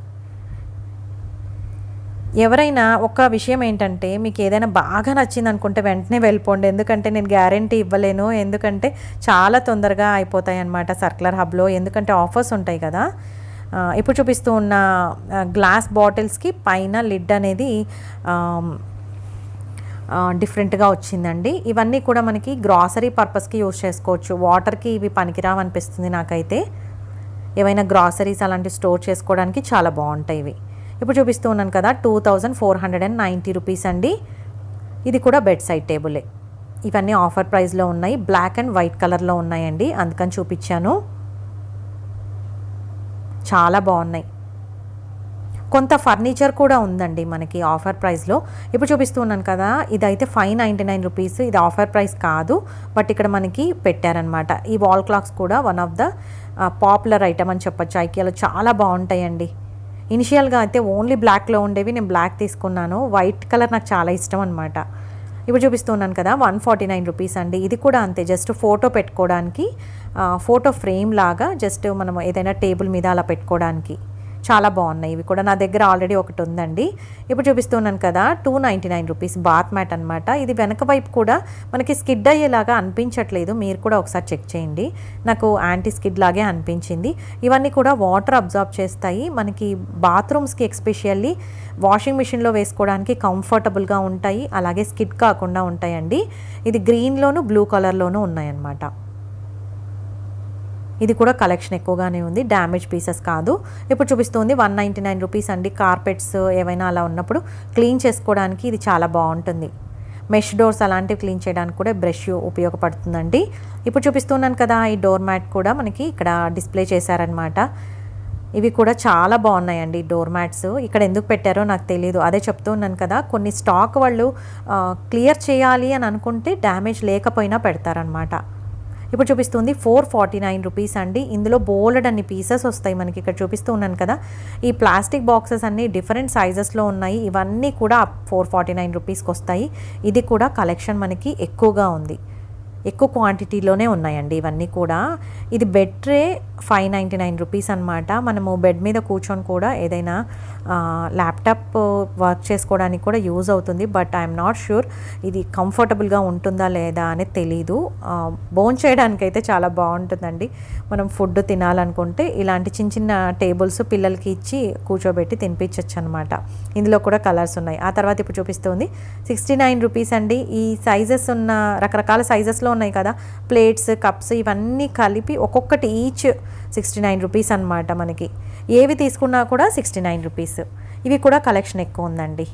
ఎవరైనా ఒక విషయం ఏంటంటే, మీకు ఏదైనా బాగా నచ్చింది అనుకుంటే వెంటనే వెళ్ళిపోండి, ఎందుకంటే నేను గ్యారంటీ ఇవ్వలేను, ఎందుకంటే చాలా తొందరగా అయిపోతాయి అన్నమాట సర్క్యులర్ హబ్లో, ఎందుకంటే ఆఫర్స్ ఉంటాయి కదా. ఇప్పుడు చూపిస్తూ ఉన్న గ్లాస్ బాటిల్స్కి పైన లిడ్ అనేది డిఫరెంట్గా వచ్చిందండి. ఇవన్నీ కూడా మనకి గ్రాసరీ పర్పస్కి యూజ్ చేసుకోవచ్చు. వాటర్కి ఇవి పనికిరావు అనిపిస్తుంది నాకైతే. ఏవైనా గ్రాసరీస్ అలాంటివి స్టోర్ చేసుకోవడానికి చాలా బాగుంటాయి ఇవి. ఇప్పుడు చూపిస్తూ ఉన్నాను కదా 2490 రూపీస్ అండి. ఇది కూడా బెడ్ సైడ్ టేబులే. ఇవన్నీ ఆఫర్ ప్రైస్లో ఉన్నాయి, బ్లాక్ అండ్ వైట్ కలర్లో ఉన్నాయండి, అందుకని చూపించాను. చాలా బాగున్నాయి. కొంత ఫర్నిచర్ కూడా ఉందండి మనకి ఆఫర్ ప్రైస్లో. ఇప్పుడు చూపిస్తూ ఉన్నాను కదా, ఇదైతే 599 రూపీస్. ఇది ఆఫర్ ప్రైస్ కాదు, బట్ ఇక్కడ మనకి పెట్టారనమాట. ఈ వాల్ క్లాక్స్ కూడా one of the popular item అని చెప్పొచ్చు. ఐకియాలో చాలా బాగుంటాయండి. ఇనిషియల్గా అయితే ఓన్లీ బ్లాక్లో ఉండేవి, నేను బ్లాక్ తీసుకున్నాను. వైట్ కలర్ నాకు చాలా ఇష్టం అనమాట. ఇప్పుడు చూపిస్తున్నాను కదా 149 రూపీస్ అండి. ఇది కూడా అంతే, జస్ట్ ఫోటో పెట్టుకోవడానికి, ఫోటో ఫ్రేమ్ లాగా, జస్ట్ మనం ఏదైనా టేబుల్ మీద అలా పెట్టుకోవడానికి చాలా బాగున్నాయి. ఇవి కూడా నా దగ్గర ఆల్రెడీ ఒకటి ఉందండి. ఇప్పుడు చూపిస్తున్నాను కదా 299 రూపీస్ బాత్ మ్యాట్ అనమాట. ఇది వెనక వైపు కూడా మనకి స్కిడ్ అయ్యేలాగా అనిపించట్లేదు, మీరు కూడా ఒకసారి చెక్ చేయండి. నాకు యాంటీ స్కిడ్ లాగే అనిపించింది. ఇవన్నీ కూడా వాటర్ అబ్జార్బ్ చేస్తాయి, మనకి బాత్రూమ్స్కి ఎస్పెషల్లీ వాషింగ్ మిషన్లో వేసుకోవడానికి కంఫర్టబుల్గా ఉంటాయి, అలాగే స్కిడ్ కాకుండా ఉంటాయండి. ఇది గ్రీన్లోను బ్లూ కలర్లోనూ ఉన్నాయన్నమాట. ఇది కూడా కలెక్షన్ ఎక్కువగానే ఉంది, డ్యామేజ్ పీసెస్ కాదు. ఇప్పుడు చూపిస్తుంది 199 రూపీస్ అండి. కార్పెట్స్ ఏవైనా అలా ఉన్నప్పుడు క్లీన్ చేసుకోవడానికి ఇది చాలా బాగుంటుంది. మెష్ డోర్స్ అలాంటివి క్లీన్ చేయడానికి కూడా బ్రష్ ఉపయోగపడుతుందండి. ఇప్పుడు చూపిస్తున్నాను కదా ఈ డోర్ మ్యాట్ కూడా మనకి ఇక్కడ డిస్ప్లే చేశారనమాట. ఇవి కూడా చాలా బాగున్నాయండి డోర్ మ్యాట్స్. ఇక్కడ ఎందుకు పెట్టారో నాకు తెలీదు. అదే చెప్తూ ఉన్నాను కదా, కొన్ని స్టాక్ వాళ్ళు క్లియర్ చేయాలి అని అనుకుంటే డ్యామేజ్ లేకపోయినా పెడతారనమాట. ఇప్పుడు చూపిస్తుంది 449 రూపీస్ అండి. ఇందులో బోల్డ్ అన్ని పీసెస్ వస్తాయి మనకి. ఇక్కడ చూపిస్తూ ఉన్నాను కదా, ఈ ప్లాస్టిక్ బాక్సెస్ అన్నీ డిఫరెంట్ సైజెస్లో ఉన్నాయి. ఇవన్నీ కూడా 449 రూపీస్కి వస్తాయి. ఇది కూడా కలెక్షన్ మనకి ఎక్కువగా ఉంది, ఎక్కువ క్వాంటిటీలోనే ఉన్నాయండి ఇవన్నీ కూడా. ఇది బెడ్ ట్రే 599 రూపీస్ అనమాట. మనము బెడ్ మీద కూర్చొని కూడా ఏదైనా ల్యాప్టాప్ వర్క్ చేసుకోవడానికి కూడా యూజ్ అవుతుంది. బట్ ఐఎమ్ నాట్ షూర్ ఇది కంఫర్టబుల్గా ఉంటుందా లేదా అనేది తెలీదు. బోన్ చేయడానికైతే చాలా బాగుంటుందండి. మనం ఫుడ్ తినాలనుకుంటే ఇలాంటి చిన్న చిన్న టేబుల్స్ పిల్లలకి ఇచ్చి కూర్చోబెట్టి తినిపించవచ్చు అనమాట. ఇందులో కూడా కలర్స్ ఉన్నాయి. ఆ తర్వాత ఇప్పుడు చూపిస్తుంది 69 రూపీస్ అండి. ఈ సైజెస్ ఉన్న రకరకాల సైజెస్లో ఉన్నాయి కదా, ప్లేట్స్, కప్స్ ఇవన్నీ కలిపి ఒక్కొక్కటి ఈచ్ 69 రూపీస్ అనమాట. మనకి ఏవి తీసుకున్నా కూడా 69 రూపీస్. ఇవి కూడా కలెక్షన్ ఎక్కువ ఉందండి,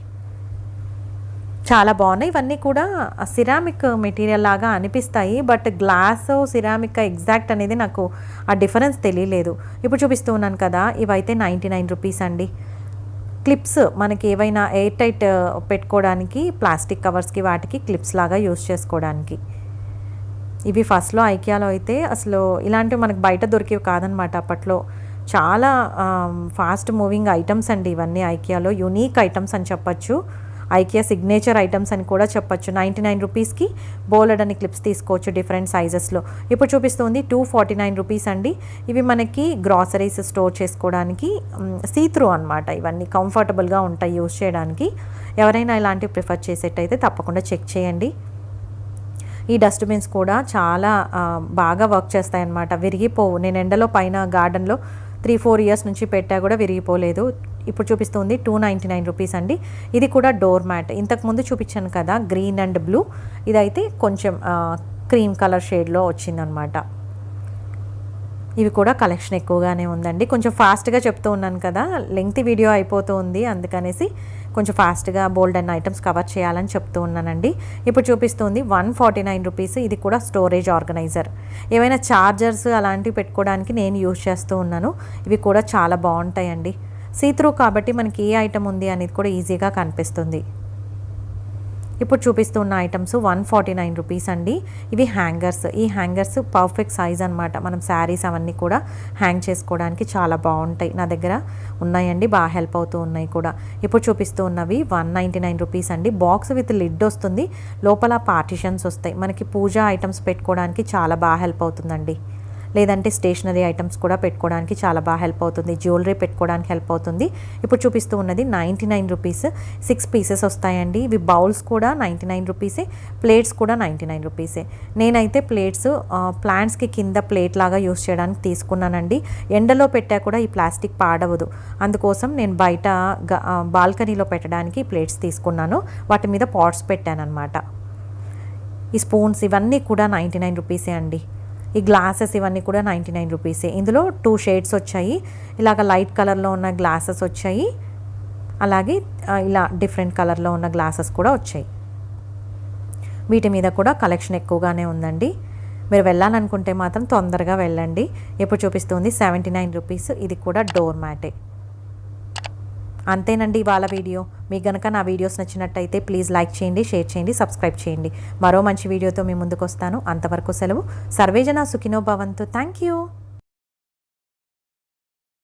చాలా బాగున్నాయి. ఇవన్నీ కూడా సిరామిక్ మెటీరియల్ లాగా అనిపిస్తాయి, బట్ గ్లాస్ సిరామిక్ ఎగ్జాక్ట్ అనేది నాకు ఆ డిఫరెన్స్ తెలియలేదు. ఇప్పుడు చూపిస్తూ ఉన్నాను కదా, ఇవైతే 99 రూపీస్ అండి. క్లిప్స్ మనకి ఏవైనా ఎయిర్ టైట్ పెట్టుకోవడానికి, ప్లాస్టిక్ కవర్స్కి వాటికి క్లిప్స్ లాగా యూస్ చేసుకోవడానికి. ఇవి ఫస్ట్లో ఐకియాలో అయితే అసలు ఇలాంటివి మనకు బయట దొరికేవి కాదనమాట. అప్పట్లో చాలా ఫాస్ట్ మూవింగ్ ఐటమ్స్ అండి ఇవన్నీ. ఐకియాలో యూనిక్ ఐటమ్స్ అని చెప్పచ్చు, ఐకియా సిగ్నేచర్ ఐటమ్స్ అని కూడా చెప్పచ్చు. 99 రూపీస్కి బోలెడ్ అని క్లిప్స్ తీసుకోవచ్చు డిఫరెంట్ సైజెస్లో. ఇప్పుడు చూపిస్తుంది 249 రూపీస్ అండి. ఇవి మనకి గ్రాసరీస్ స్టోర్ చేసుకోవడానికి సీత్రూ అనమాట. ఇవన్నీ కంఫర్టబుల్గా ఉంటాయి యూస్ చేయడానికి. ఎవరైనా ఇలాంటివి ప్రిఫర్ చేసేటైతే తప్పకుండా చెక్ చేయండి. ఈ డస్ట్బిన్స్ కూడా చాలా బాగా వర్క్ చేస్తాయి అన్నమాట, విరిగిపోవు. నేను ఎండలో పైన గార్డెన్లో 3-4 ఇయర్స్ నుంచి పెట్టా కూడా విరిగిపోలేదు. ఇప్పుడు చూపిస్తుంది 299 రూపీస్ అండి. ఇది కూడా డోర్ మ్యాట్. ఇంతకుముందు చూపించాను కదా గ్రీన్ అండ్ బ్లూ, ఇదైతే కొంచెం క్రీమ్ కలర్ షేడ్లో వచ్చిందనమాట. ఇవి కూడా కలెక్షన్ ఎక్కువగానే ఉందండి. కొంచెం ఫాస్ట్గా చెప్తూ ఉన్నాను కదా, లెంగ్తీ వీడియో అయిపోతూ ఉంది, అందుకనేసి కొంచెం ఫాస్ట్గా బోల్డ్ అండ్ ఐటమ్స్ కవర్ చేయాలని చెప్తూ ఉన్నానండి. ఇప్పుడు చూపిస్తుంది 149 రూపీస్. ఇది కూడా స్టోరేజ్ ఆర్గనైజర్. ఏమైనా చార్జర్స్ అలాంటివి పెట్టుకోవడానికి నేను యూజ్ చేస్తూ ఉన్నాను. ఇవి కూడా చాలా బాగుంటాయండి. సీత్రూ కాబట్టి మనకి ఏ ఐటమ్ ఉంది అనేది కూడా ఈజీగా కనిపిస్తుంది. ఇప్పుడు చూపిస్తున్న ఐటమ్స్ 149 రూపీస్ అండి. ఇవి హ్యాంగర్స్. ఈ హ్యాంగర్స్ పర్ఫెక్ట్ సైజ్ అనమాట. మనం శారీస్ అవన్నీ కూడా హ్యాంగ్ చేసుకోవడానికి చాలా బాగుంటాయి. నా దగ్గర ఉన్నాయండి, బాగా హెల్ప్ అవుతూ ఉన్నాయి కూడా. ఇప్పుడు చూపిస్తూ ఉన్నవి 199 రూపీస్ అండి. బాక్స్ విత్ లిడ్ వస్తుంది, లోపల పార్టిషన్స్ వస్తాయి. మనకి పూజా ఐటమ్స్ పెట్టుకోవడానికి చాలా బాగా హెల్ప్ అవుతుందండి. లేదంటే స్టేషనరీ ఐటమ్స్ కూడా పెట్టుకోవడానికి చాలా బాగా హెల్ప్ అవుతుంది, జ్యువెలరీ పెట్టుకోవడానికి హెల్ప్ అవుతుంది. ఇప్పుడు చూపిస్తూ ఉన్నది 99 రూపీస్. 6 పీసెస్ వస్తాయండి. ఇవి బౌల్స్ కూడా 99 రూపీసే, ప్లేట్స్ కూడా 99 రూపీసే. నేనైతే ప్లేట్స్ ప్లాంట్స్కి కింద ప్లేట్ లాగా యూస్ చేయడానికి తీసుకున్నానండి. ఎండలో పెట్టా కూడా ఈ ప్లాస్టిక్ పాడవదు, అందుకోసం నేను బయట బాల్కనీలో పెట్టడానికి ప్లేట్స్ తీసుకున్నాను. వాటి మీద పాట్స్ పెట్టాను అనమాట. ఈ స్పూన్స్ ఇవన్నీ కూడా 99 రూపీసే అండి. ఈ గ్లాసెస్ ఇవన్నీ కూడా 99 రూపీసే. ఇందులో 2 షేడ్స్ వచ్చాయి. ఇలాగ లైట్ కలర్లో ఉన్న గ్లాసెస్ వచ్చాయి, అలాగే ఇలా డిఫరెంట్ కలర్లో ఉన్న గ్లాసెస్ కూడా వచ్చాయి. వీటి మీద కూడా కలెక్షన్ ఎక్కువగానే ఉందండి. మీరు వెళ్ళాలనుకుంటే మాత్రం తొందరగా వెళ్ళండి. ఇప్పుడు చూపిస్తుంది 79 రూపీస్. ఇది కూడా డోర్ మ్యాటే. అంతేనండి ఇవాళ వీడియో. మీకు గనక నా వీడియోస్ నచ్చినట్టయితే ప్లీజ్ లైక్ చేయండి, షేర్ చేయండి, సబ్స్క్రైబ్ చేయండి. మరో మంచి వీడియోతో మీ ముందుకు వస్తాను. అంతవరకు సెలవు. సర్వేజన సుఖినో భవంతు. Thank you.